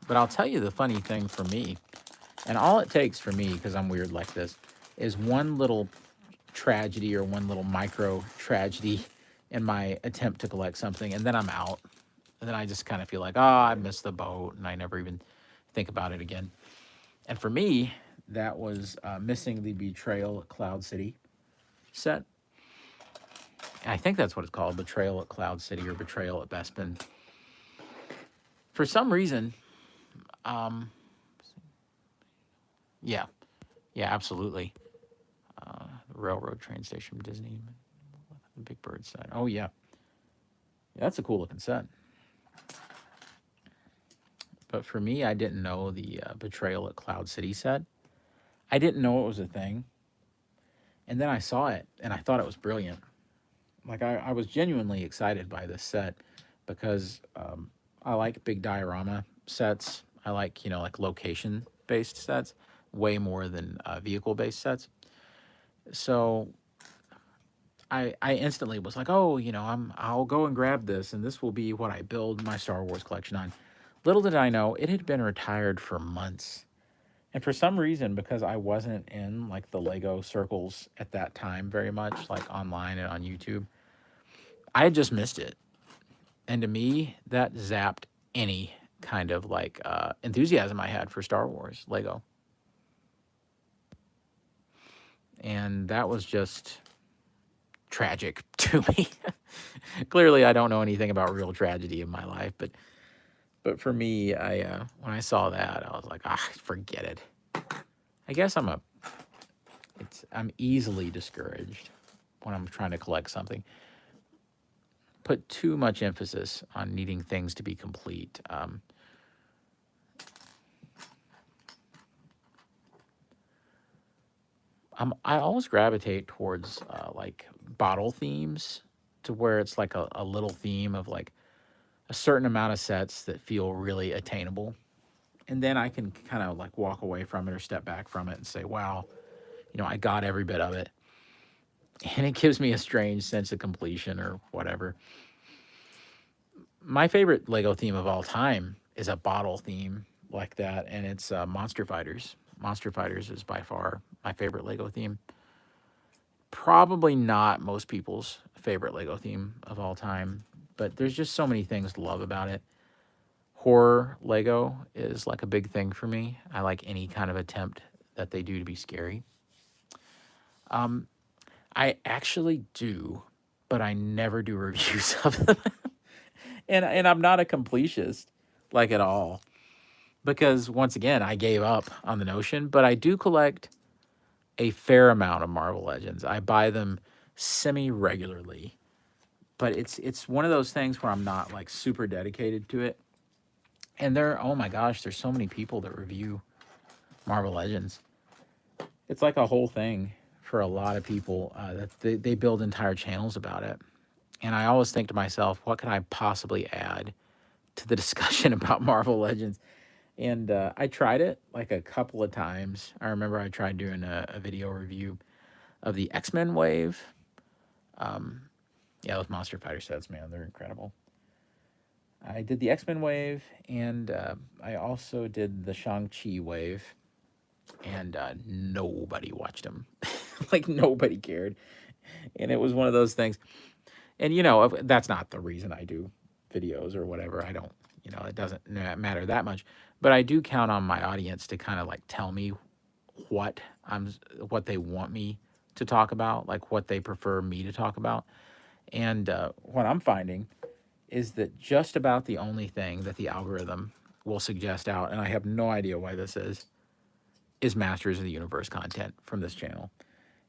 But I'll tell you the funny thing for me, and all it takes for me, because I'm weird like this, is one little tragedy or one little micro tragedy in my attempt to collect something, and then I'm out. And then I just kind of feel like, oh, I missed the boat, and I never even think about it again. And for me, that was missing the Betrayal at Cloud City set. I think that's what it's called, Betrayal at Cloud City or Betrayal at Bespin. For some reason, yeah, absolutely. Railroad train station, Disney, the Big Bird side. Oh, yeah. That's a cool looking set. But for me, I didn't know the Betrayal at Cloud City set. I didn't know it was a thing. And then I saw it, and I thought it was brilliant. Like, I was genuinely excited by this set because I like big diorama sets. I like, like location-based sets way more than vehicle-based sets. So I instantly was like, oh, I'll go and grab this, and this will be what I build my Star Wars collection on. Little did I know, it had been retired for months. And for some reason, because I wasn't in like the Lego circles at that time very much, like online and on YouTube, I had just missed it. And to me, that zapped any kind of like enthusiasm I had for Star Wars Lego. And that was just tragic to me. Clearly, I don't know anything about real tragedy in my life, but for me, when I saw that, I was like, forget it. I guess I'm easily discouraged when I'm trying to collect something. Put too much emphasis on needing things to be complete. I always gravitate towards like bottle themes, to where it's like a little theme of like a certain amount of sets that feel really attainable. And then I can kind of like walk away from it or step back from it and say, wow, I got every bit of it. And it gives me a strange sense of completion or whatever. My favorite Lego theme of all time is a bottle theme like that, and it's Monster Fighters. Monster Fighters is by far my favorite Lego theme. Probably not most people's favorite Lego theme of all time, but there's just so many things to love about it. Horror Lego is like a big thing for me. I like any kind of attempt that they do to be scary. I actually do, but I never do reviews of them. And I'm not a completist, like, at all. Because, once again, I gave up on the notion. But I do collect a fair amount of Marvel Legends. I buy them semi-regularly. But it's one of those things where I'm not, like, super dedicated to it. And oh my gosh, there's so many people that review Marvel Legends. It's like a whole thing for a lot of people that they build entire channels about it. And I always think to myself, what can I possibly add to the discussion about Marvel Legends? And I tried it like a couple of times. I remember I tried doing a video review of the X-Men wave. Yeah, those Monster Fighter sets, man, they're incredible. I did the X-Men wave, and I also did the Shang-Chi wave. And nobody watched them. Like, nobody cared. And it was one of those things. And, that's not the reason I do videos or whatever. I don't, it doesn't matter that much. But I do count on my audience to kind of like tell me what they want me to talk about, like what they prefer me to talk about. And what I'm finding is that just about the only thing that the algorithm will suggest out, and I have no idea why this is Masters of the Universe content from this channel.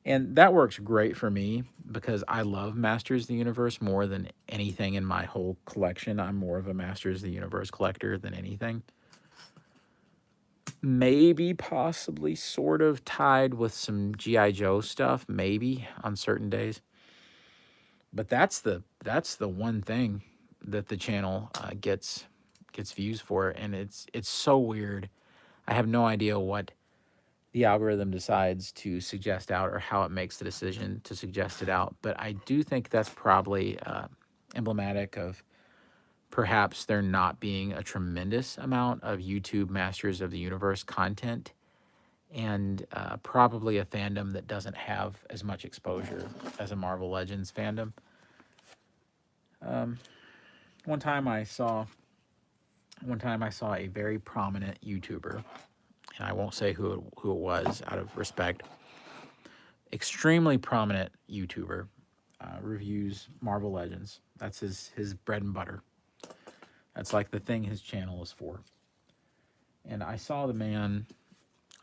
And that works great for me because I love Masters of the Universe more than anything in my whole collection. I'm more of a Masters of the Universe collector than anything. Maybe, possibly, sort of tied with some G.I. Joe stuff, maybe on certain days. But that's the one thing that the channel gets views for, and it's so weird. I have no idea what the algorithm decides to suggest out or how it makes the decision to suggest it out. But I do think that's probably emblematic of perhaps there not being a tremendous amount of YouTube Masters of the Universe content, and probably a fandom that doesn't have as much exposure as a Marvel Legends fandom. One time I saw a very prominent YouTuber, and I won't say who it was out of respect. Extremely prominent YouTuber, reviews Marvel Legends. That's his bread and butter. That's like the thing his channel is for. And I saw the man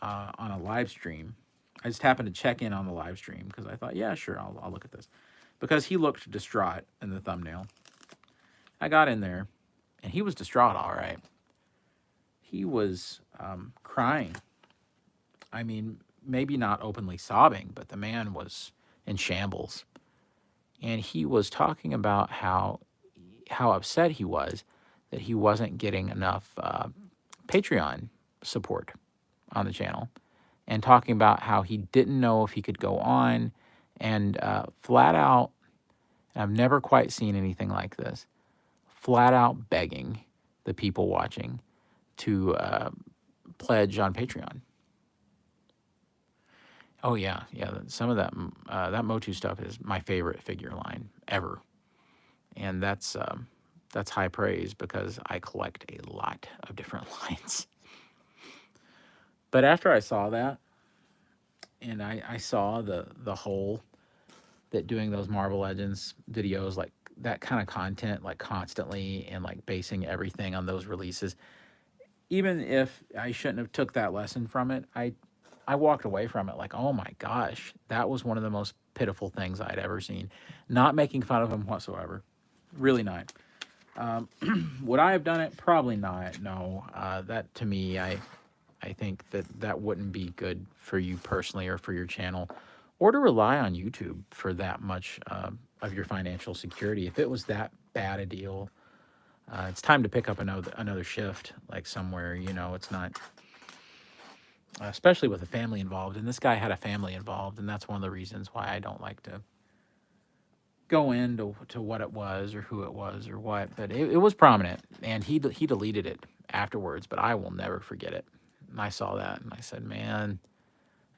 on a live stream. I just happened to check in on the live stream because I thought, yeah, sure, I'll look at this. Because he looked distraught in the thumbnail. I got in there, and he was distraught, all right. He was crying. I mean, maybe not openly sobbing, but the man was in shambles. And he was talking about how upset he was that he wasn't getting enough Patreon support on the channel, and talking about how he didn't know if he could go on, and flat out, I've never quite seen anything like this, flat out begging the people watching to pledge on Patreon. Oh yeah, some of that that Motu stuff is my favorite figure line ever, and that's high praise because I collect a lot of different lines. But after I saw that, and I saw the whole that doing those Marvel Legends videos, like that kind of content, like constantly, and like basing everything on those releases, even if I shouldn't have took that lesson from it, I walked away from it like, oh my gosh, that was one of the most pitiful things I'd ever seen. Not making fun of him whatsoever. Really not. Would I have done it? Probably not. No. That, to me, I think that wouldn't be good for you personally or for your channel, or to rely on YouTube for that much of your financial security. If it was that bad a deal, it's time to pick up another shift, like somewhere, it's not, especially with a family involved. And this guy had a family involved, and that's one of the reasons why I don't like to go into what it was or who it was or what. But it was prominent, and he deleted it afterwards, but I will never forget it. And I saw that, and I said, man,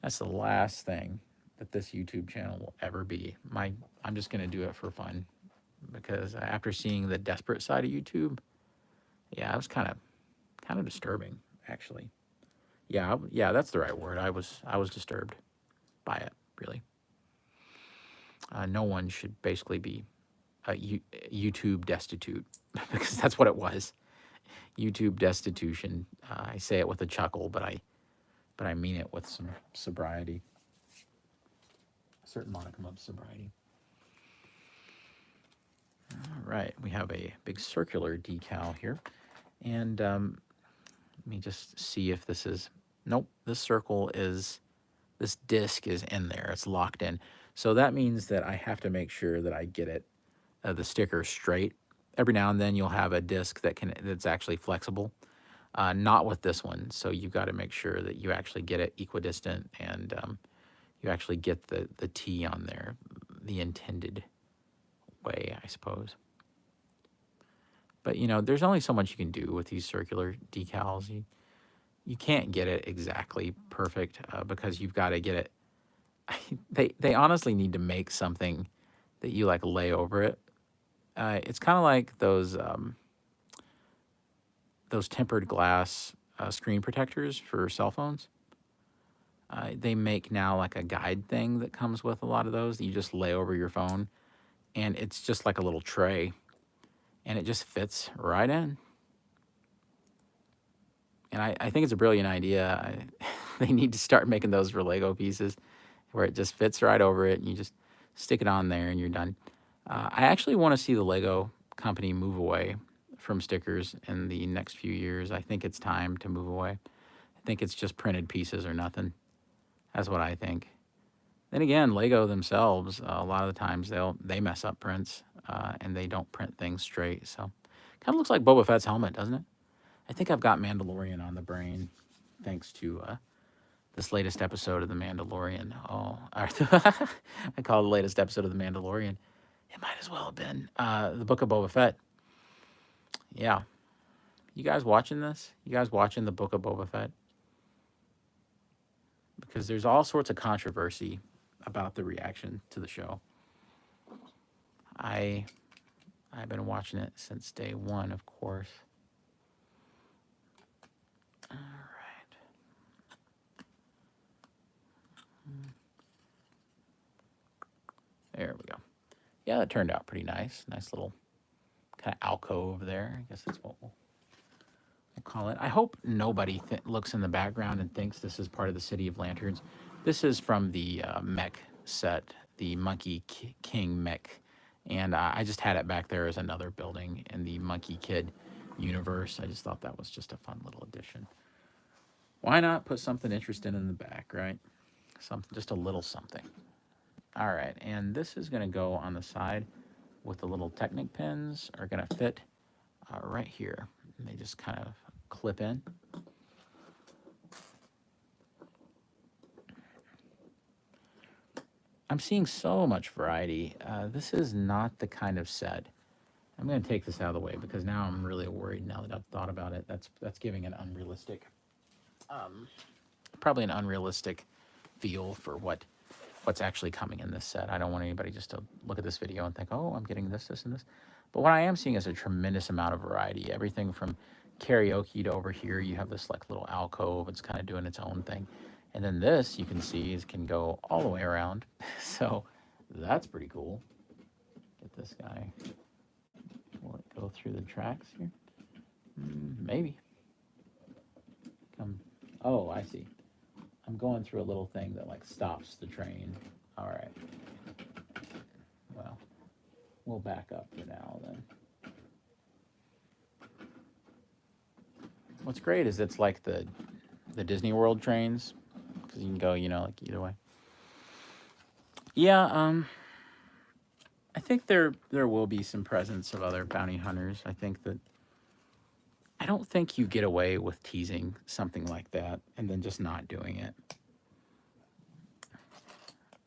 that's the last thing that this YouTube channel will ever be. I'm just going to do it for fun, because after seeing the desperate side of YouTube, yeah, it was kind of disturbing, actually. Yeah, that's the right word. I was disturbed by it, really. No one should basically be YouTube destitute, because that's what it was. YouTube destitution. I say it with a chuckle, but I mean it with some sobriety, a certain modicum of sobriety. All right, we have a big circular decal here, and let me just see if this is, nope, this disc is in there, it's locked in. So that means that I have to make sure that I get it, the sticker straight. Every now and then you'll have a disc that's actually flexible. Not with this one, so you've got to make sure that you actually get it equidistant, and you actually get the T on there, the intended way, I suppose. But there's only so much you can do with these circular decals. You can't get it exactly perfect because you've got to get it. They honestly need to make something that you like lay over it. It's kind of like those tempered glass screen protectors for cell phones. They make now like a guide thing that comes with a lot of those that you just lay over your phone, and it's just like a little tray, and it just fits right in. And I think it's a brilliant idea. They need to start making those for Lego pieces where it just fits right over it and you just stick it on there and you're done. I actually want to see the Lego company move away from stickers in the next few years. I think it's time to move away. I think it's just printed pieces or nothing. That's what I think. Then again, Lego themselves, a lot of the times they mess up prints and they don't print things straight. So kind of looks like Boba Fett's helmet, doesn't it? I think I've got Mandalorian on the brain thanks to this latest episode of The Mandalorian. Oh, I call it the latest episode of The Mandalorian. It might as well have been the Book of Boba Fett. Yeah. You guys watching this? You guys watching the Book of Boba Fett? Because there's all sorts of controversy about the reaction to the show. I've been watching it since day one, of course. All right. There we go. Yeah, that turned out pretty nice. Nice little kind of alcove there. I guess that's what we'll call it. I hope nobody looks in the background and thinks this is part of the City of Lanterns. This is from the mech set, the Monkey King mech. And I just had it back there as another building in the Monkey Kid universe. I just thought that was just a fun little addition. Why not put something interesting in the back, right? Something, just a little something. All right, and this is going to go on the side with the little Technic pins are going to fit right here. And they just kind of clip in. I'm seeing so much variety. This is not the kind of set. I'm going to take this out of the way because now I'm really worried now that I've thought about it. That's giving an unrealistic, probably an unrealistic feel for what's actually coming in this set. I don't want anybody just to look at this video and think, oh, I'm getting this, this, and this. But what I am seeing is a tremendous amount of variety. Everything from karaoke to over here, you have this like little alcove. It's kind of doing its own thing. And then this, you can see, can go all the way around. So that's pretty cool. Get this guy. Will it go through the tracks here? Maybe. Come. Oh, I see. I'm going through a little thing that like stops the train. All right. Well, we'll back up for now then. What's great is it's like the Disney World trains, because you can go, like either way. Yeah, I think there will be some presence of other bounty hunters. I don't think you get away with teasing something like that and then just not doing it.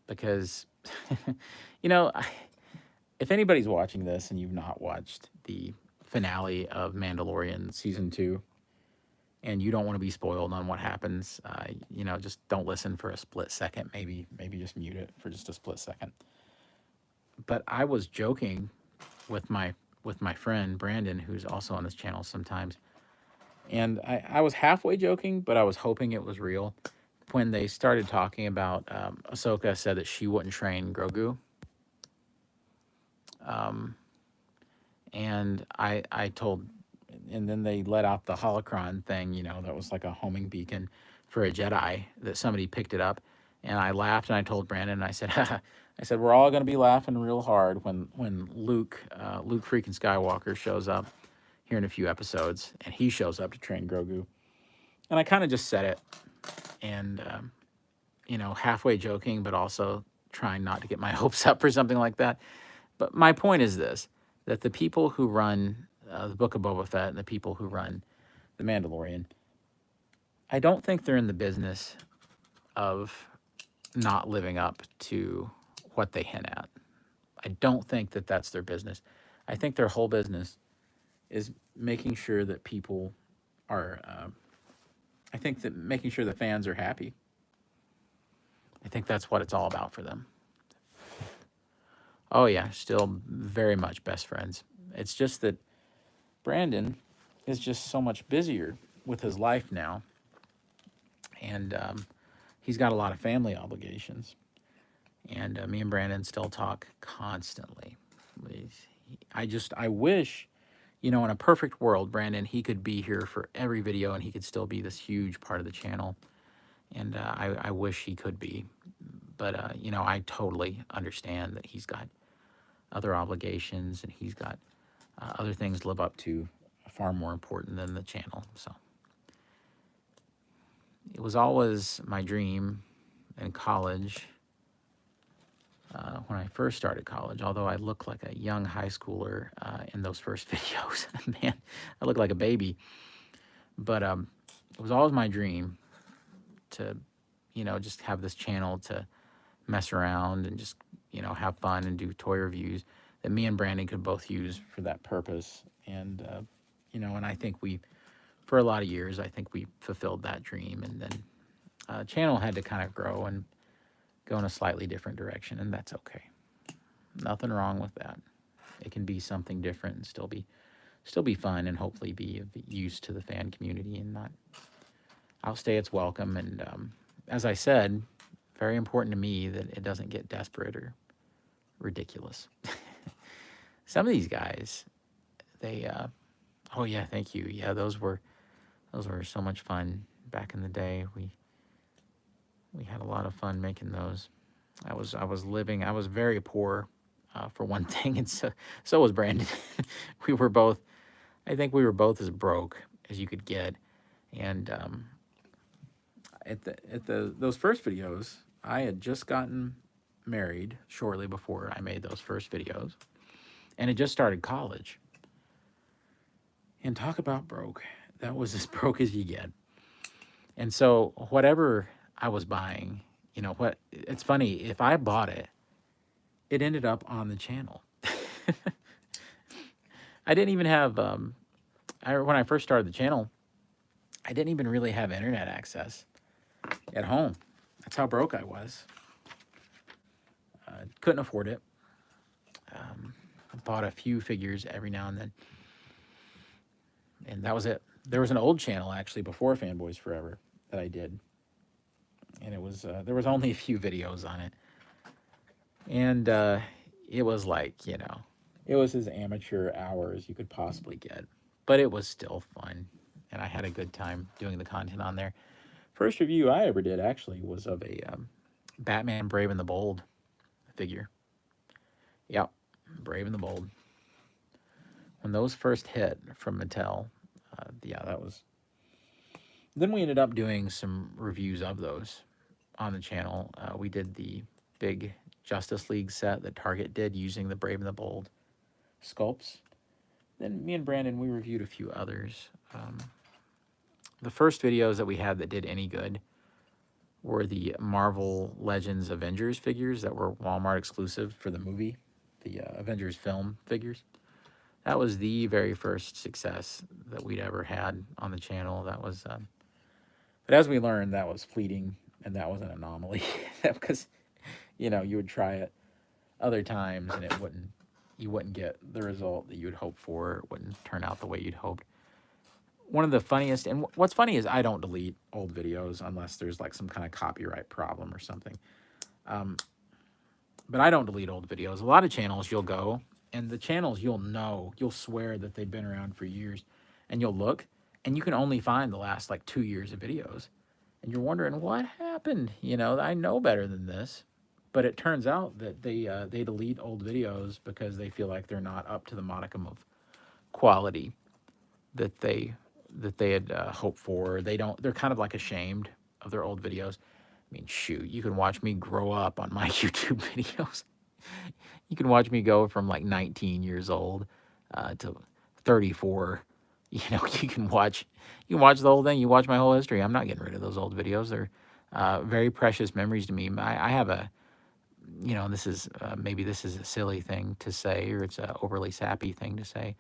Because, if anybody's watching this and you've not watched the finale of Mandalorian Season 2, and you don't want to be spoiled on what happens, just don't listen for a split second. Maybe just mute it for just a split second. But I was joking with my friend Brandon, who's also on this channel sometimes, and I was halfway joking, but I was hoping it was real. When they started talking about Ahsoka said that she wouldn't train Grogu, and I told, and then they let out the holocron thing, that was like a homing beacon for a Jedi, that somebody picked it up, and I laughed and I told Brandon, and I said, we're all going to be laughing real hard when Luke freaking Skywalker shows up here in a few episodes, and he shows up to train Grogu. And I kind of just said it, and halfway joking, but also trying not to get my hopes up for something like that. But my point is this, that the people who run the Book of Boba Fett and the people who run The Mandalorian, I don't think they're in the business of not living up to what they hint at. I don't think that that's their business. I think their whole business is making sure that people are, I think that making sure the fans are happy. I think that's what it's all about for them. Oh yeah, still very much best friends. It's just that Brandon is just so much busier with his life now. And he's got a lot of family obligations. And me and Brandon still talk constantly. I wish You know, in a perfect world, Brandon, he could be here for every video and he could still be this huge part of the channel. And I wish he could be. But, you know, I totally understand that he's got other obligations and he's got other things to live up to far more important than the channel. So it was always my dream in college, when I first started college, although I looked like a young high schooler in those first videos. Man, I looked like a baby. But it was always my dream to, you know, just have this channel to mess around and just, you know, have fun and do toy reviews that me and Brandon could both use for that purpose. And, you know, and I think for a lot of years, I think we fulfilled that dream. And then channel had to kind of grow and go in a slightly different direction, and that's okay. Nothing wrong with that. It can be something different and still be fun and hopefully be of use to the fan community and not outstay its welcome. And as I said, very important to me that it doesn't get desperate or ridiculous. Some of these guys, they oh yeah, thank you. Yeah, those were so much fun back in the day. We had a lot of fun making those. I was very poor, for one thing, and so was Brandon. We were both, I think we were both as broke as you could get. And those first videos, I had just gotten married shortly before I made those first videos, and had just started college. And talk about broke. That was as broke as you get. And so whatever I was buying, you know, it's funny, if I bought it, it ended up on the channel. I didn't even have, when I first started the channel, I didn't even really have internet access at home. That's how broke I was. Couldn't afford it. I bought a few figures every now and then. And that was it. There was an old channel, actually, before Fanboys Forever that I did. And it was, there was only a few videos on it. And it was like, you know, it was as amateur hour as you could possibly get. But it was still fun. And I had a good time doing the content on there. First review I ever did, actually, was of a Batman Brave and the Bold figure. Yep, Brave and the Bold. When those first hit from Mattel, yeah, that was... Then we ended up doing some reviews of those on the channel. We did the big Justice League set that Target did using the Brave and the Bold sculpts. Then me and Brandon, we reviewed a few others. The first videos that we had that did any good were the Marvel Legends Avengers figures that were Walmart exclusive for the movie, the Avengers film figures. That was the very first success that we'd ever had on the channel. That was, but as we learned, that was fleeting, and that was an anomaly. Because, you know, you would try it other times, and you wouldn't get the result that you'd hope for. It wouldn't turn out the way you'd hoped. One of the funniest, and what's funny is I don't delete old videos unless there's like some kind of copyright problem or something. But I don't delete old videos. A lot of channels you'll go, and the channels you'll swear that they've been around for years, and you'll look, and you can only find the last like 2 years of videos. And you're wondering, what happened? You know, I know better than this. But it turns out that they delete old videos because they feel like they're not up to the modicum of quality that they had hoped for. They're kind of like ashamed of their old videos. I mean, shoot, you can watch me grow up on my YouTube videos. You can watch me go from like 19 years old to 34. You know, you can watch the whole thing. You watch my whole history. I'm not getting rid of those old videos. They're very precious memories to me. I have a, you know, this is maybe this is a silly thing to say, or it's an overly sappy thing to say.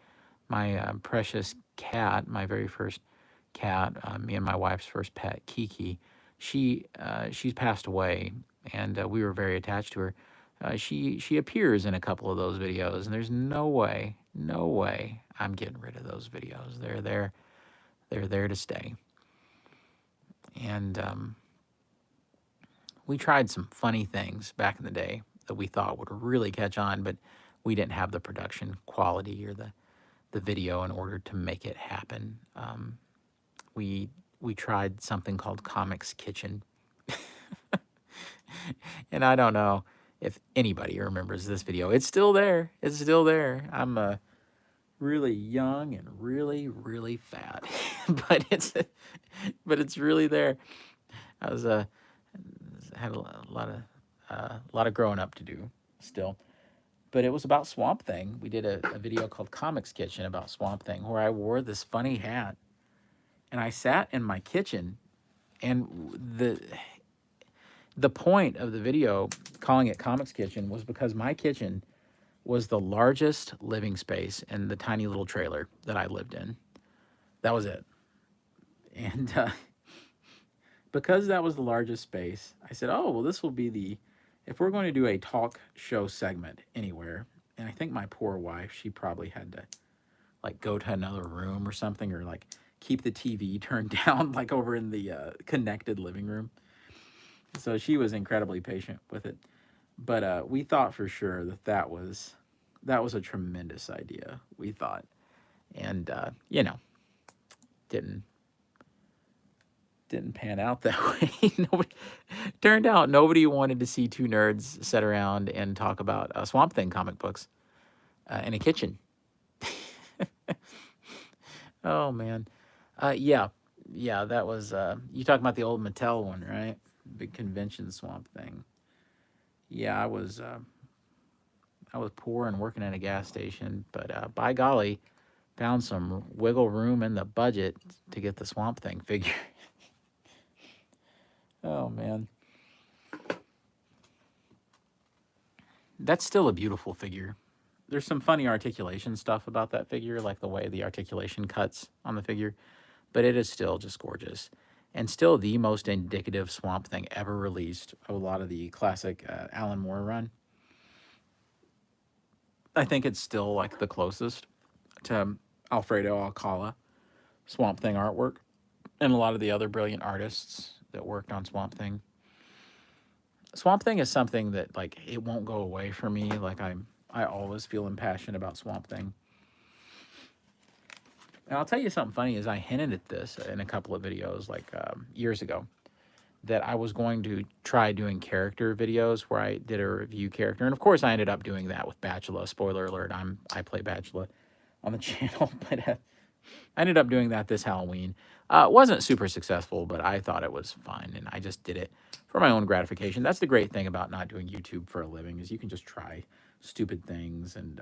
My precious cat, my very first cat, me and my wife's first pet, Kiki, she's passed away, and we were very attached to her. She appears in a couple of those videos, and there's no way I'm getting rid of those videos. They're there to stay. And we tried some funny things back in the day that we thought would really catch on, but we didn't have the production quality or the the video in order to make it happen. We we tried something called Comics Kitchen, and I don't know if anybody remembers this video. It's still there. It's still there. I'm really young and really fat, but it's really there. I was had a lot of growing up to do still, but it was about Swamp Thing. We did a video called Comics Kitchen about Swamp Thing, where I wore this funny hat and I sat in my kitchen, and the point of the video, calling it Comics Kitchen, was because my kitchen was the largest living space in the tiny little trailer that I lived in. That was it. And because that was the largest space, I said, oh, well, this will be if we're going to do a talk show segment anywhere, and I think my poor wife, she probably had to like go to another room or something, or like keep the TV turned down, like over in the connected living room. So she was incredibly patient with it. But we thought for sure that was a tremendous idea, we thought. And, didn't pan out that way. Turned out nobody wanted to see two nerds sit around and talk about Swamp Thing comic books in a kitchen. Oh, man. Yeah, that was, you talking about the old Mattel one, right? Big convention Swamp Thing. Yeah, I was poor and working at a gas station, but by golly, found some wiggle room in the budget to get the Swamp Thing figure. Oh, man. That's still a beautiful figure. There's some funny articulation stuff about that figure, like the way the articulation cuts on the figure, but it is still just gorgeous. And still the most indicative Swamp Thing ever released of a lot of the classic Alan Moore run. I think it's still like the closest to Alfredo Alcala Swamp Thing artwork, and a lot of the other brilliant artists that worked on Swamp Thing. Swamp Thing is something that like it won't go away for me. Like I always feel impassioned about Swamp Thing. And I'll tell you something funny is I hinted at this in a couple of videos like years ago, that I was going to try doing character videos where I did a review character. And of course I ended up doing that with Bachelor. Spoiler alert, I play Bachelor on the channel, but I ended up doing that this Halloween. It wasn't super successful, but I thought it was fun, and I just did it for my own gratification. That's the great thing about not doing YouTube for a living, is you can just try stupid things, and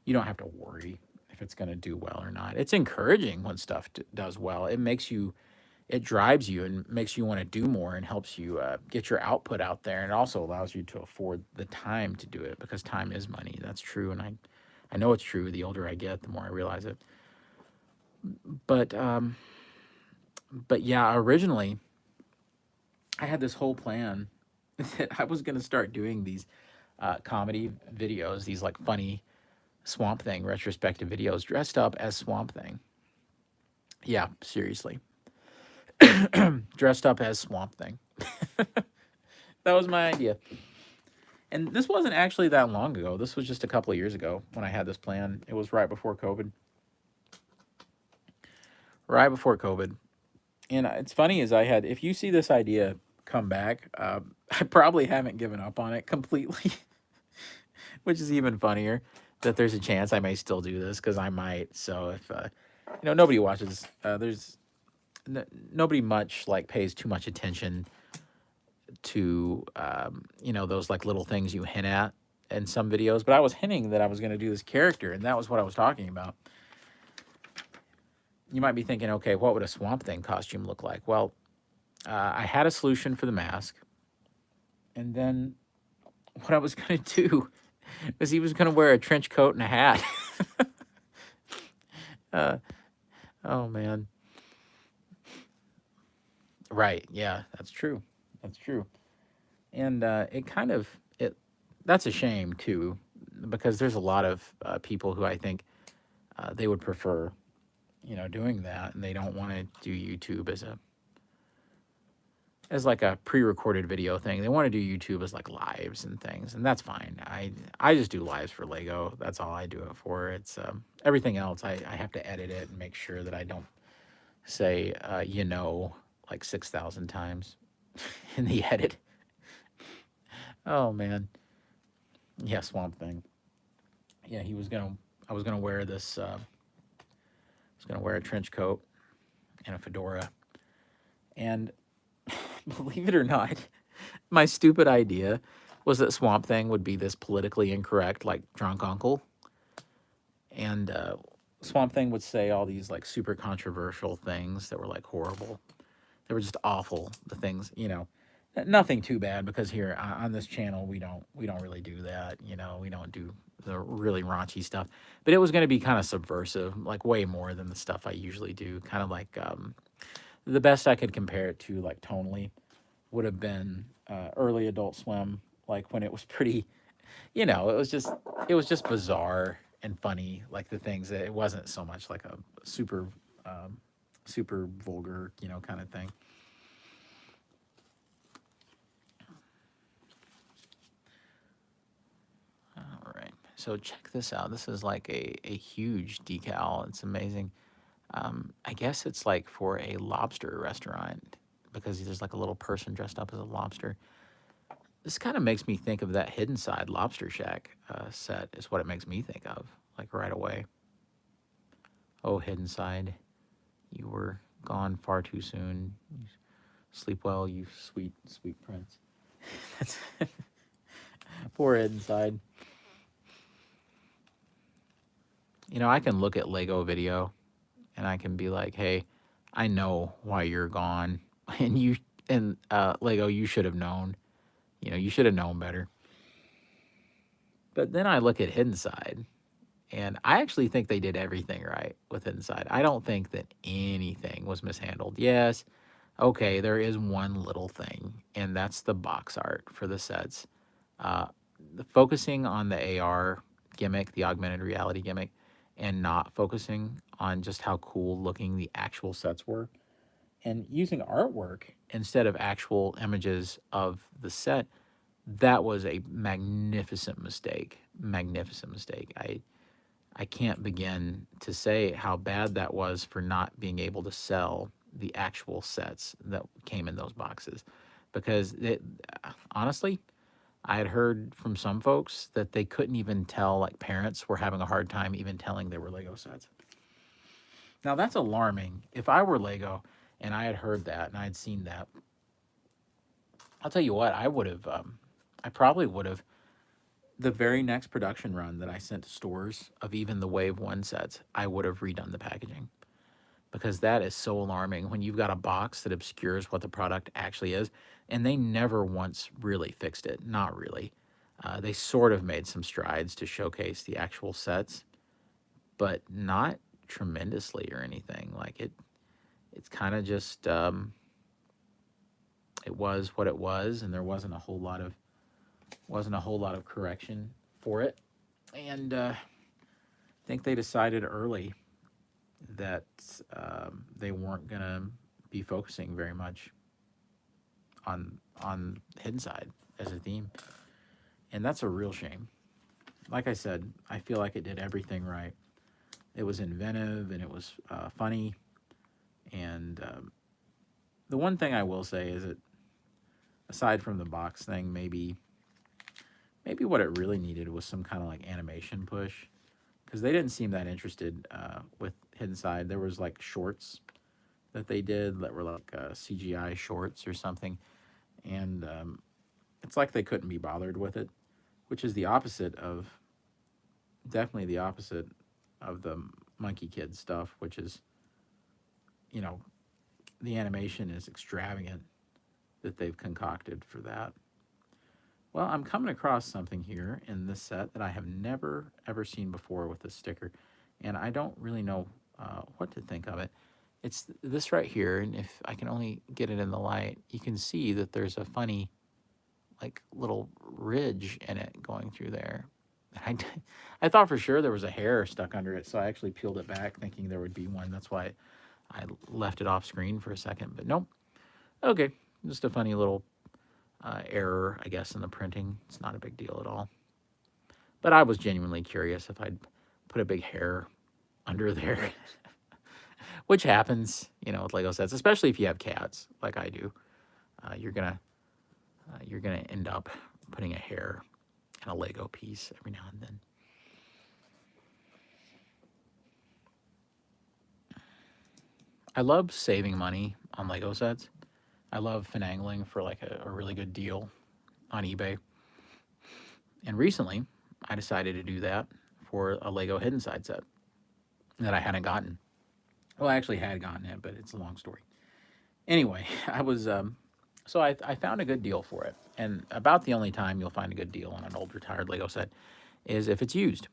you don't have to worry if it's going to do well or not. It's encouraging when stuff does well. It drives you and makes you want to do more, and helps you get your output out there, and it also allows you to afford the time to do it, because time is money. That's true, and I know it's true. The older I get, the more I realize it. But yeah, originally I had this whole plan that I was going to start doing these comedy videos, these like funny Swamp Thing retrospective videos dressed up as Swamp Thing. Yeah, seriously. Dressed up as Swamp Thing. That was my idea. And this wasn't actually that long ago. This was just a couple of years ago when I had this plan. It was right before COVID. Right before COVID. And it's funny is if you see this idea come back, I probably haven't given up on it completely, which is even funnier that there's a chance I may still do this, because I might. So if, nobody watches, there's nobody much like pays too much attention to, those like little things you hint at in some videos, but I was hinting that I was going to do this character, and that was what I was talking about. You might be thinking, okay, what would a Swamp Thing costume look like? Well, I had a solution for the mask. And then what I was going to do was he was going to wear a trench coat and a hat. Oh, man. Right. Yeah, that's true. That's true. And that's a shame, too, because there's a lot of people who I think they would prefer doing that, and they don't want to do YouTube as as like a pre-recorded video thing. They want to do YouTube as like lives and things, and that's fine. I just do lives for Lego. That's all I do it for. It's everything else. I have to edit it and make sure that I don't say like 6,000 times in the edit. Oh man, yeah, Swamp Thing. Yeah, I was gonna wear this. I was gonna wear a trench coat and a fedora, and believe it or not, my stupid idea was that Swamp Thing would be this politically incorrect, like drunk uncle, and Swamp Thing would say all these like super controversial things that were like horrible. They were just awful. The things, nothing too bad because here on this channel we don't really do that. We don't do the really raunchy stuff. But it was going to be kind of subversive, like way more than the stuff I usually do. Kind of like the best I could compare it to, like tonally, would have been early Adult Swim, like when it was pretty, it was just bizarre and funny, like the things that it wasn't so much like a super super vulgar, kind of thing. All right, so check this out. This is like a huge decal. It's amazing. I guess it's like for a lobster restaurant because there's like a little person dressed up as a lobster. This kind of makes me think of that Hidden Side Lobster Shack set, is what it makes me think of, like right away. Oh, Hidden Side, you were gone far too soon. Sleep well, you sweet, sweet prince. That's poor Hidden Side. I can look at Lego video and I can be like, hey, I know why you're gone. And Lego, you should have known. You should have known better. But then I look at Hidden Side, and I actually think they did everything right with Hidden Side. I don't think that anything was mishandled. Yes, okay, there is one little thing, and that's the box art for the sets. Focusing on the AR gimmick, the augmented reality gimmick, and not focusing on just how cool looking the actual sets were, and using artwork instead of actual images of the set, that was a magnificent mistake. Magnificent mistake. I can't begin to say how bad that was for not being able to sell the actual sets that came in those boxes, because honestly, I had heard from some folks that they couldn't even tell, like parents were having a hard time even telling they were Lego sets. Now that's alarming. If I were Lego and I had heard that and I had seen that, I'll tell you what, I probably would have, the very next production run that I sent to stores of even the Wave 1 sets, I would have redone the packaging, because that is so alarming when you've got a box that obscures what the product actually is. And they never once really fixed it. Not really. They sort of made some strides to showcase the actual sets, but not tremendously or anything. Like it's kind of just, it was what it was, and there wasn't a whole lot of correction for it. And I think they decided early that they weren't gonna be focusing very much on Hidden Side as a theme, and that's a real shame. Like I said, I feel like it did everything right. It was inventive and it was funny, and the one thing I will say is that aside from the box thing, maybe what it really needed was some kind of like animation push, because they didn't seem that interested with Hidden Side. There was like shorts that they did that were like CGI shorts or something, and it's like they couldn't be bothered with it, which is definitely the opposite of the Monkie Kid stuff, which is, the animation is extravagant that they've concocted for that. Well, I'm coming across something here in this set that I have never, ever seen before with this sticker, and I don't really know what to think of it. It's this right here, and if I can only get it in the light, you can see that there's a funny, like, little ridge in it going through there. I thought for sure there was a hair stuck under it, so I actually peeled it back thinking there would be one. That's why I left it off screen for a second, but nope. Okay, Just a funny little error, I guess, in the printing. It's not a big deal at all. But I was genuinely curious if I'd put a big hair under there, which happens, with Lego sets, especially if you have cats like I do. You're gonna end up putting a hair in a Lego piece every now and then. I love saving money on Lego sets. I love finagling for like a really good deal on eBay. And recently, I decided to do that for a Lego Hidden Side set that I hadn't gotten. Well, I actually had gotten it, but it's a long story. Anyway, I found a good deal for it. And about the only time you'll find a good deal on an old retired Lego set is if it's used,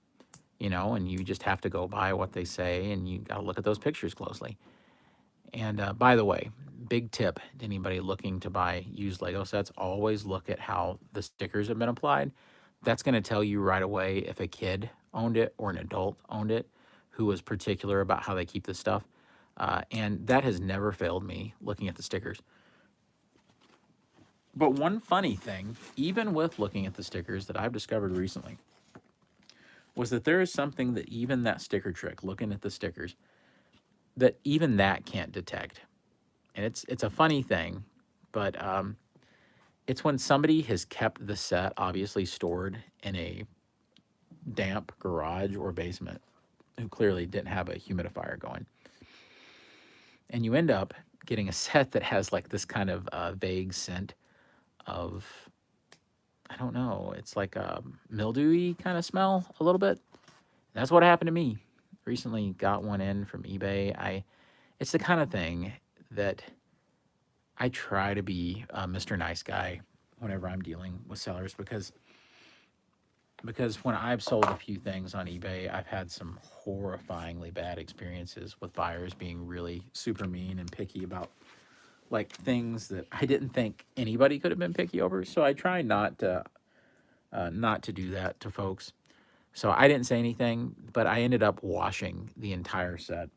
and you just have to go by what they say and you got to look at those pictures closely. And by the way, big tip to anybody looking to buy used Lego sets, always look at how the stickers have been applied. That's going to tell you right away if a kid owned it or an adult owned it who was particular about how they keep this stuff. And that has never failed me looking at the stickers. But one funny thing, even with looking at the stickers that I've discovered recently, was that there is something that even that sticker trick, looking at the stickers, that even that can't detect. And it's a funny thing, but it's when somebody has kept the set obviously stored in a damp garage or basement, who clearly didn't have a humidifier going. And you end up getting a set that has like this kind of vague scent of, I don't know, it's like a mildewy kind of smell a little bit. That's what happened to me. Recently got one in from eBay. It's the kind of thing that I try to be Mr. Nice Guy whenever I'm dealing with sellers, because when I've sold a few things on eBay, I've had some horrifyingly bad experiences with buyers being really super mean and picky about like things that I didn't think anybody could have been picky over. So I try not to do that to folks. So I didn't say anything, but I ended up washing the entire set.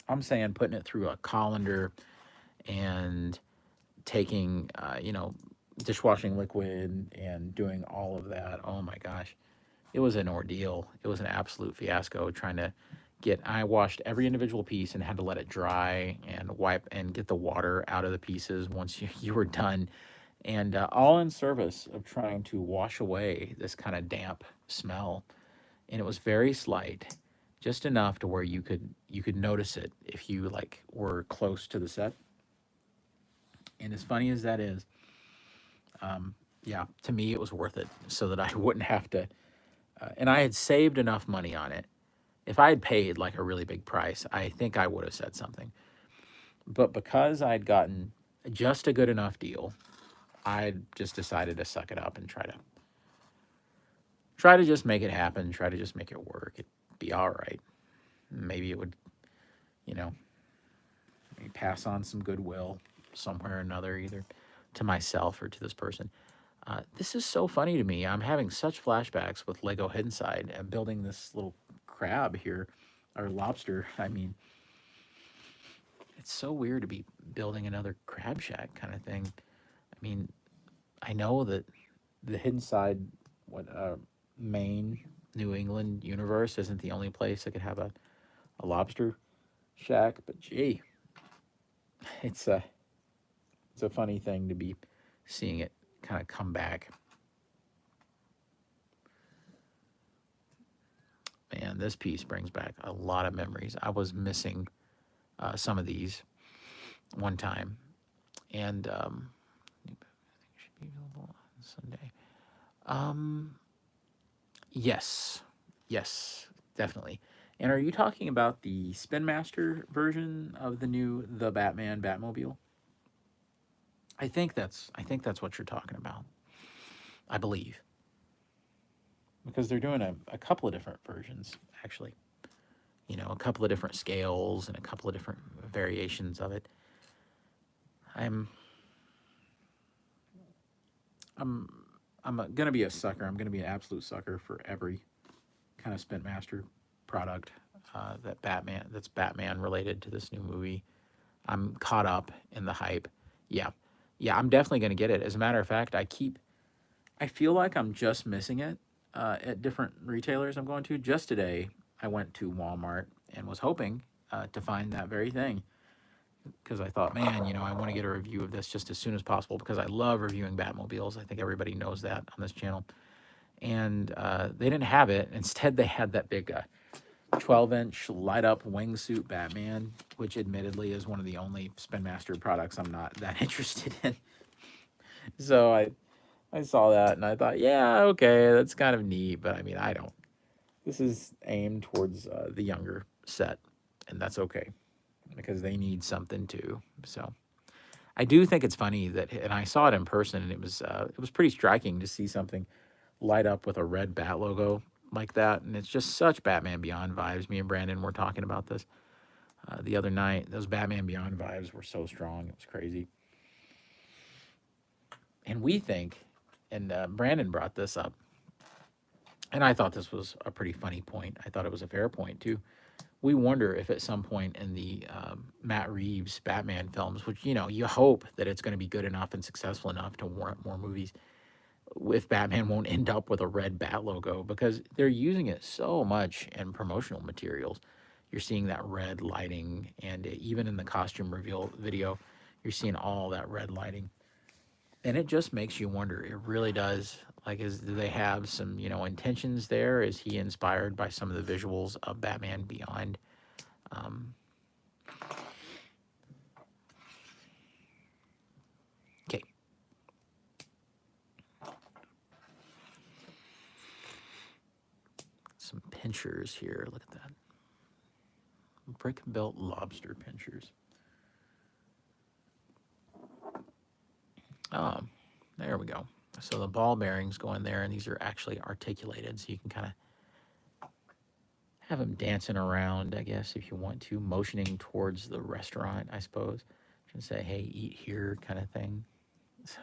I'm saying putting it through a colander and taking, dishwashing liquid and doing all of that. Oh my gosh. It was an ordeal. It was an absolute fiasco trying to I washed every individual piece and had to let it dry and wipe and get the water out of the pieces once you were done. And all in service of trying to wash away this kind of damp smell. And it was very slight, just enough to where you could notice it if you like were close to the set. And as funny as that is, yeah, to me it was worth it so that I wouldn't have to. And I had saved enough money on it. If I had paid like a really big price, I think I would have said something. But because I'd gotten just a good enough deal, I just decided to suck it up and try to just make it happen, try to just make it work. It'd be all right. Maybe it would, you know, maybe pass on some goodwill somewhere or another, either to myself or to this person. This is so funny to me. I'm having such flashbacks with Lego Hidden Side and building this little crab here, or lobster. I mean, it's so weird to be building another crab shack kind of thing. I mean, I know that the Hidden Side, Maine, New England universe isn't the only place that could have a lobster shack, but gee, it's a funny thing to be seeing it kind of come back. Man, this piece brings back a lot of memories. I was missing some of these one time, and I think it should be available on Sunday. Yes, yes, definitely. And are you talking about the Spin Master version of the Batman Batmobile? I think that's what you're talking about. I believe, because they're doing a couple of different versions actually. A couple of different scales and a couple of different variations of it. I'm I'm I'm gonna be a sucker. I'm gonna be an absolute sucker for every kind of Spin Master product that's Batman related to this new movie. I'm caught up in the hype. Yeah, yeah, I'm definitely going to get it. As a matter of fact, I feel like I'm just missing it at different retailers I'm going to. Just today, I went to Walmart and was hoping to find that very thing because I thought, man, I want to get a review of this just as soon as possible because I love reviewing Batmobiles. I think everybody knows that on this channel. And they didn't have it. Instead, they had that big 12-inch light-up wingsuit Batman, which admittedly is one of the only Spin Master products I'm not that interested in. So I saw that and I thought, yeah, okay, that's kind of neat, but I mean, I don't. This is aimed towards the younger set, and that's okay because they need something too. So I do think it's funny that, and I saw it in person, and it was pretty striking to see something light up with a red bat logo like that, and it's just such Batman Beyond vibes. Me and Brandon were talking about this the other night. Those Batman Beyond vibes were so strong; it was crazy. And we think, and Brandon brought this up, and I thought this was a pretty funny point. I thought it was a fair point too. We wonder if at some point in the Matt Reeves Batman films, which you hope that it's going to be good enough and successful enough to warrant more movies, if Batman won't end up with a red bat logo because they're using it so much in promotional materials. You're seeing that red lighting, and even in the costume reveal video, you're seeing all that red lighting. And it just makes you wonder. It really does. Like, do they have some, intentions there? Is he inspired by some of the visuals of Batman Beyond? Okay. Some pinchers here. Look at that. Brick built lobster pinchers. There we go. So the ball bearings go in there, and these are actually articulated, so you can kind of have them dancing around, I guess, if you want to, motioning towards the restaurant, I suppose. You can say, hey, eat here kind of thing. So,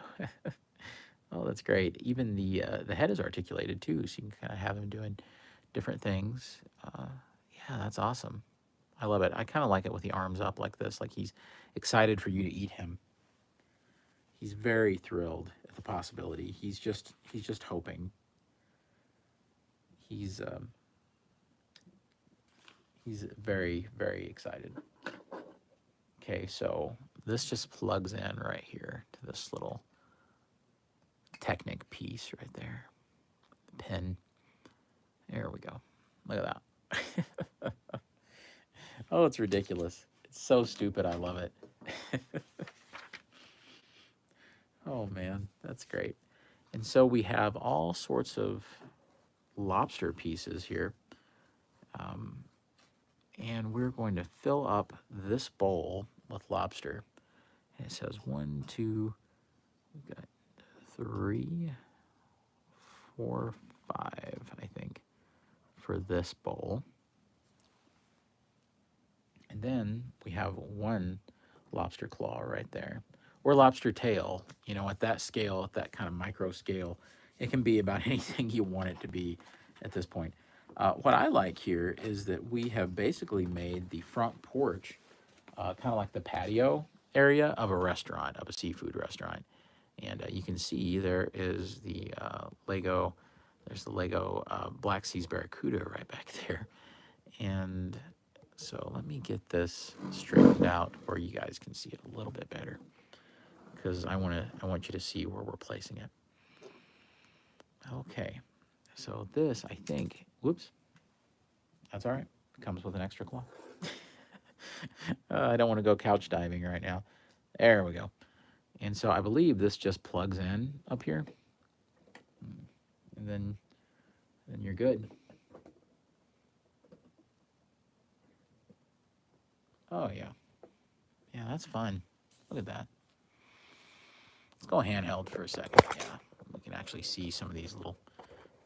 oh, that's great. Even the head is articulated, too, so you can kind of have him doing different things. Yeah, that's awesome. I love it. I kind of like it with the arms up like this, like he's excited for you to eat him. He's very thrilled at the possibility. He's just hoping. He's very, very excited. Okay, so this just plugs in right here to this little Technic piece right there. Pin. There we go. Look at that. Oh, it's ridiculous. It's so stupid. I love it. Oh, man, that's great. And so we have all sorts of lobster pieces here. And we're going to fill up this bowl with lobster. And it says 1, 2, we've got 3, 4, 5, I think, for this bowl. And then we have 1 lobster claw right there. Or lobster tail, at that scale, at that kind of micro scale, it can be about anything you want it to be at this point. What I like here is that we have basically made the front porch kind of like the patio area of a restaurant, of a seafood restaurant. And you can see there is the Lego, there's the Lego Black Seas Barracuda right back there. And so let me get this straightened out where you guys can see it a little bit better, because I want you to see where we're placing it. Okay, so this, I think, whoops, that's all right. It comes with an extra claw. I don't want to go couch diving right now. There we go. And so I believe this just plugs in up here, and then you're good. Oh yeah, yeah, that's fun. Look at that. Let's go handheld for a second. Yeah, we can actually see some of these little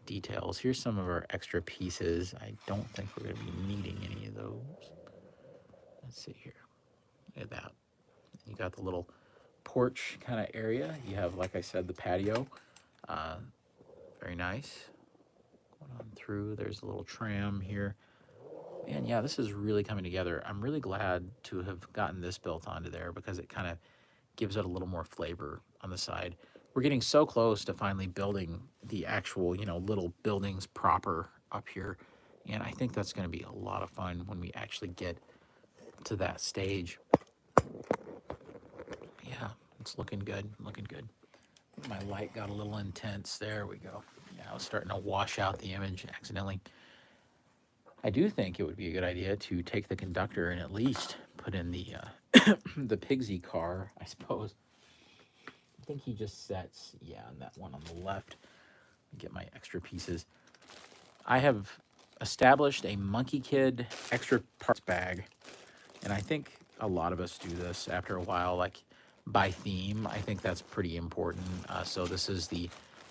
details. Here's some of our extra pieces. I don't think we're going to be needing any of those. Let's see here. Look at that. You got the little porch kind of area. You have, like I said, the patio. Very nice. Going on through. There's a little tram here. And yeah, this is really coming together. I'm really glad to have gotten this built onto there because it kind of gives it a little more flavor on the side. We're getting so close to finally building the actual, little buildings proper up here. And I think that's going to be a lot of fun when we actually get to that stage. Yeah, it's looking good, looking good. My light got a little intense. There we go. Yeah, I was starting to wash out the image accidentally. I do think it would be a good idea to take the conductor and at least put in the the Pigsy car, I suppose. I think he just sets, yeah, on that one on the left. Get my extra pieces. I have established a Monkey Kid extra parts bag, and I think a lot of us do this after a while, like by theme. I think that's pretty important. So this is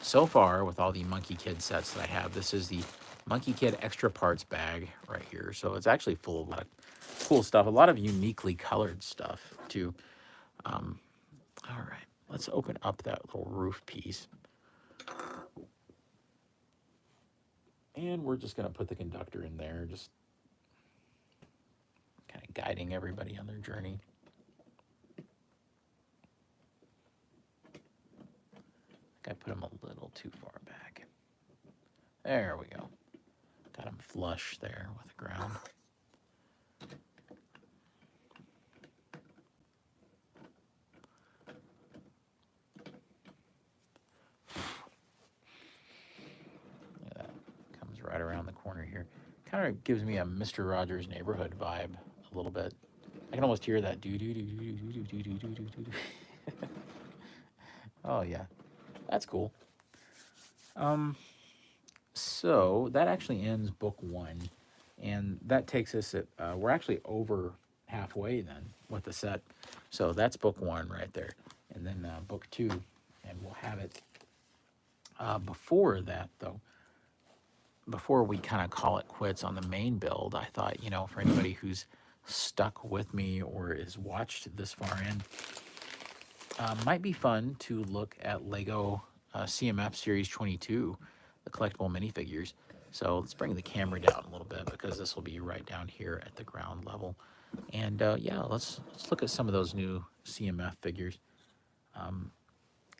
so far with all the Monkey Kid sets that I have, this is the Monkey Kid extra parts bag right here. So it's actually full of a lot of cool stuff, a lot of uniquely colored stuff too. All right, let's open up that little roof piece. And we're just going to put the conductor in there, just kind of guiding everybody on their journey. I put him a little too far back. There we go. Got him flush there with the ground. Yeah, that comes right around the corner here. Kind of gives me a Mr. Rogers' Neighborhood vibe a little bit. I can almost hear that do do do do do do do do do do. Oh yeah, that's cool. So that actually ends book one, and that takes us at we're actually over halfway then with the set. So that's book one right there, and then book two, and we'll have it. Before that though, before we kind of call it quits on the main build, I thought, for anybody who's stuck with me or is watched this far in, might be fun to look at Lego CMF Series 22, the collectible minifigures. So let's bring the camera down a little bit because this will be right down here at the ground level. And yeah, let's look at some of those new CMF figures.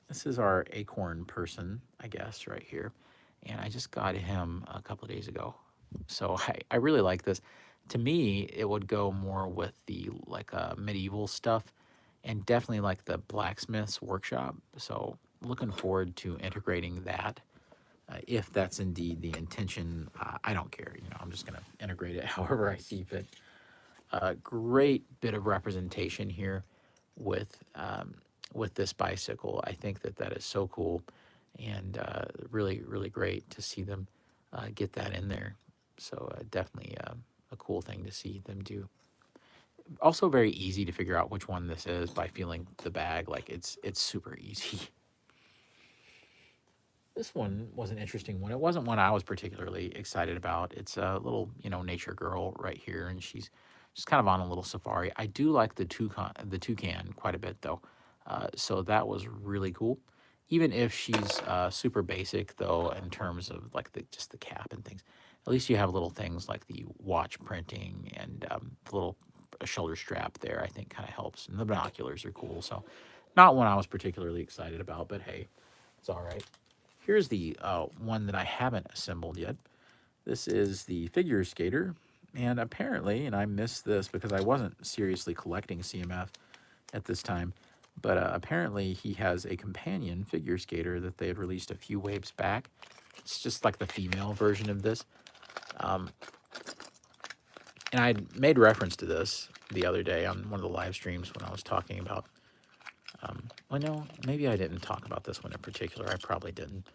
This is our acorn person, I guess, right here. And I just got him a couple of days ago. So I really like this. To me, it would go more with the medieval stuff and definitely like the blacksmith's workshop. So looking forward to integrating that. If that's indeed the intention, I don't care. I'm just going to integrate it however I see fit. Great bit of representation here with this bicycle. I think that is so cool, and really, really great to see them get that in there. So definitely a cool thing to see them do. Also very easy to figure out which one this is by feeling the bag. Like it's super easy. This one was an interesting one. It wasn't one I was particularly excited about. It's a little, nature girl right here, and she's just kind of on a little safari. I do like the toucan quite a bit though, so that was really cool. Even if she's super basic though, in terms of like just the cap and things, at least you have little things like the watch printing and the little shoulder strap there. I think kind of helps, and the binoculars are cool. So, not one I was particularly excited about, but hey, it's all right. Here's the one that I haven't assembled yet. This is the figure skater, and apparently, and I missed this because I wasn't seriously collecting CMF at this time, but apparently he has a companion figure skater that they had released a few waves back. It's just like the female version of this. And I made reference to this the other day on one of the live streams when I was talking about, well, no, maybe I didn't talk about this one in particular. I probably didn't.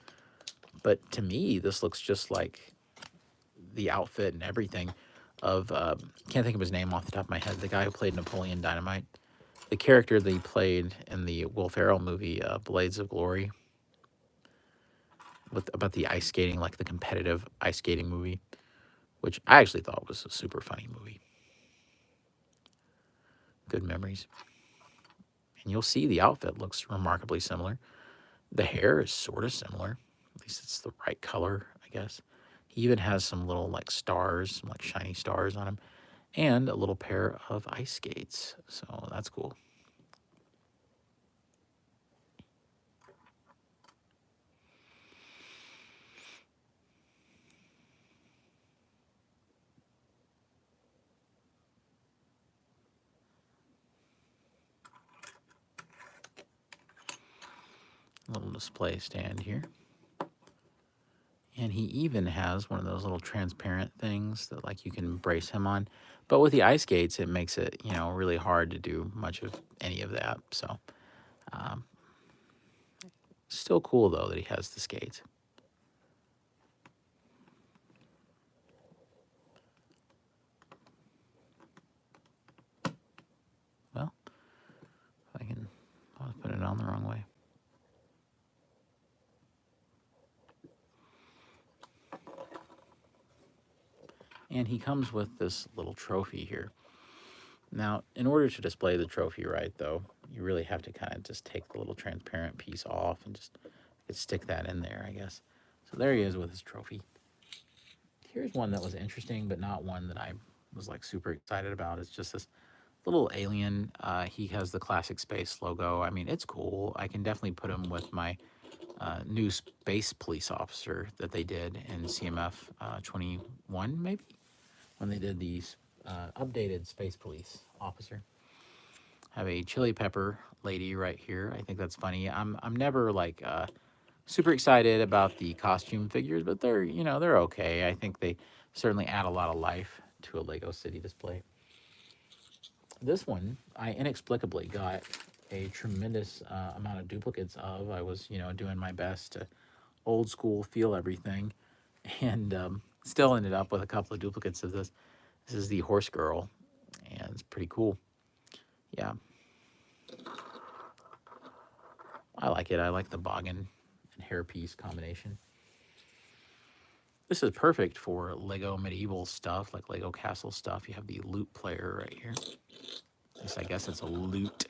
But to me, this looks just like the outfit and everything of, can't think of his name off the top of my head, the guy who played Napoleon Dynamite. The character that he played in the Will Ferrell movie, Blades of Glory, about the ice skating, like the competitive ice skating movie, which I actually thought was a super funny movie. Good memories. And you'll see the outfit looks remarkably similar. The hair is sort of similar. At least it's the right color, I guess. He even has some little like stars, some like shiny stars on him, and a little pair of ice skates. So that's cool. little display stand here. And he even has one of those little transparent things that like you can brace him on. But with the ice skates, it makes it, you know, really hard to do much of any of that. So still cool though that he has the skates. Well, if I can, I'll put it on the wrong way. And he comes with this little trophy here. Now, in order to display the trophy right, though, you really have to kind of just take the little transparent piece off and just stick that in there, I guess. So there he is with his trophy. Here's one that was interesting, but not one that I was like super excited about. It's just this little alien. He has the classic space logo. I mean, it's cool. I can definitely put him with my new space police officer that they did in CMF 21, maybe, when they did the updated space police officer. Have a chili pepper lady right here. I think that's funny. I'm never like super excited about the costume figures, but they're, you know, they're okay. I think they certainly add a lot of life to a Lego City display. This one, I inexplicably got a tremendous amount of duplicates of. I was, you know, doing my best to old school feel everything, and still ended up with a couple of duplicates of this. This is the horse girl, and it's pretty cool. Yeah. I like it. I like the boggin and hairpiece combination. This is perfect for Lego medieval stuff, like Lego castle stuff. You have the loot player right here. At least I guess it's a loot.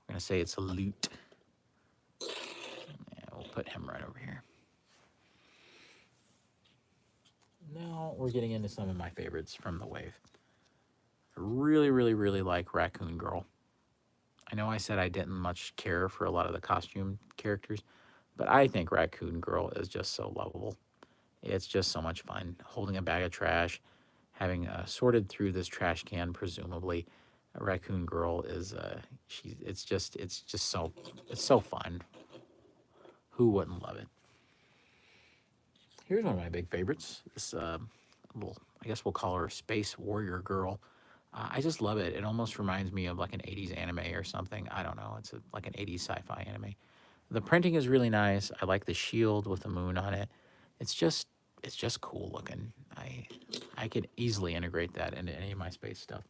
We're going to say it's a loot. Yeah, we'll put him right over here. Now we're getting into some of my favorites from the wave. I really, really, really like Raccoon Girl. I know I said I didn't much care for a lot of the costume characters, but I think Raccoon Girl is just so lovable. It's just so much fun. Holding a bag of trash, having sorted through this trash can, presumably. A Raccoon Girl is it's just so fun. Who wouldn't love it? Here's one of my big favorites. This little, I guess we'll call her Space Warrior Girl. I just love it. It almost reminds me of like an 80s anime or something. I don't know. It's like an 80s sci-fi anime. The printing is really nice. I like the shield with the moon on it. It's just cool looking. I could easily integrate that into any of my space stuff.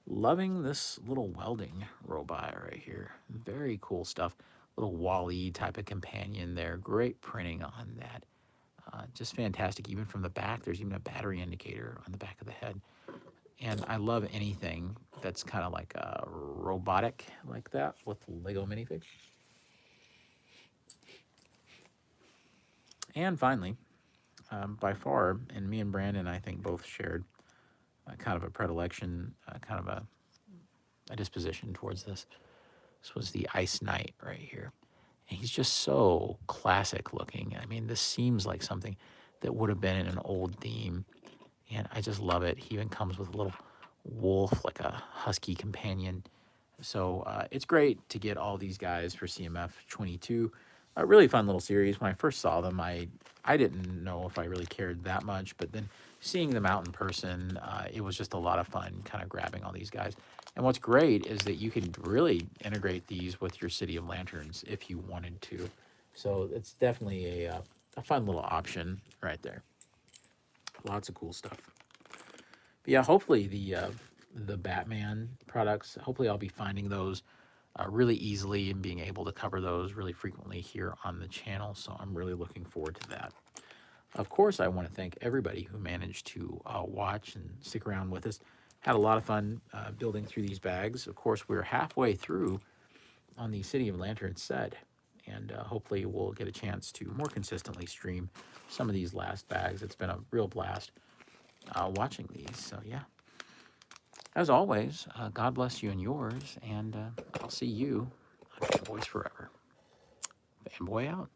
Loving this little welding robot right here. Very cool stuff. Little Wall-E type of companion there. Great printing on that. Just fantastic. Even from the back, there's even a battery indicator on the back of the head. And I love anything that's kind of like robotic like that with Lego minifigs. And finally, by far, and me and Brandon, I think, both shared kind of a predilection, kind of a disposition towards this. This was the Ice Knight right here. And he's just so classic looking. I mean, this seems like something that would have been in an old theme. And I just love it. He even comes with a little wolf, like a husky companion. So it's great to get all these guys for CMF 22. A really fun little series. When I first saw them, I didn't know if I really cared that much, but then seeing them out in person, it was just a lot of fun kind of grabbing all these guys. And what's great is that you can really integrate these with your City of Lanterns if you wanted to. So it's definitely a fun little option right there. Lots of cool stuff. But yeah, hopefully the Batman products, hopefully I'll be finding those really easily and being able to cover those really frequently here on the channel. So I'm really looking forward to that. Of course, I want to thank everybody who managed to watch and stick around with us. Had a lot of fun building through these bags. Of course, we're halfway through on the City of Lanterns set. And hopefully we'll get a chance to more consistently stream some of these last bags. It's been a real blast watching these. So yeah. As always, God bless you and yours, and I'll see you on Fanboys Forever. Fanboy out.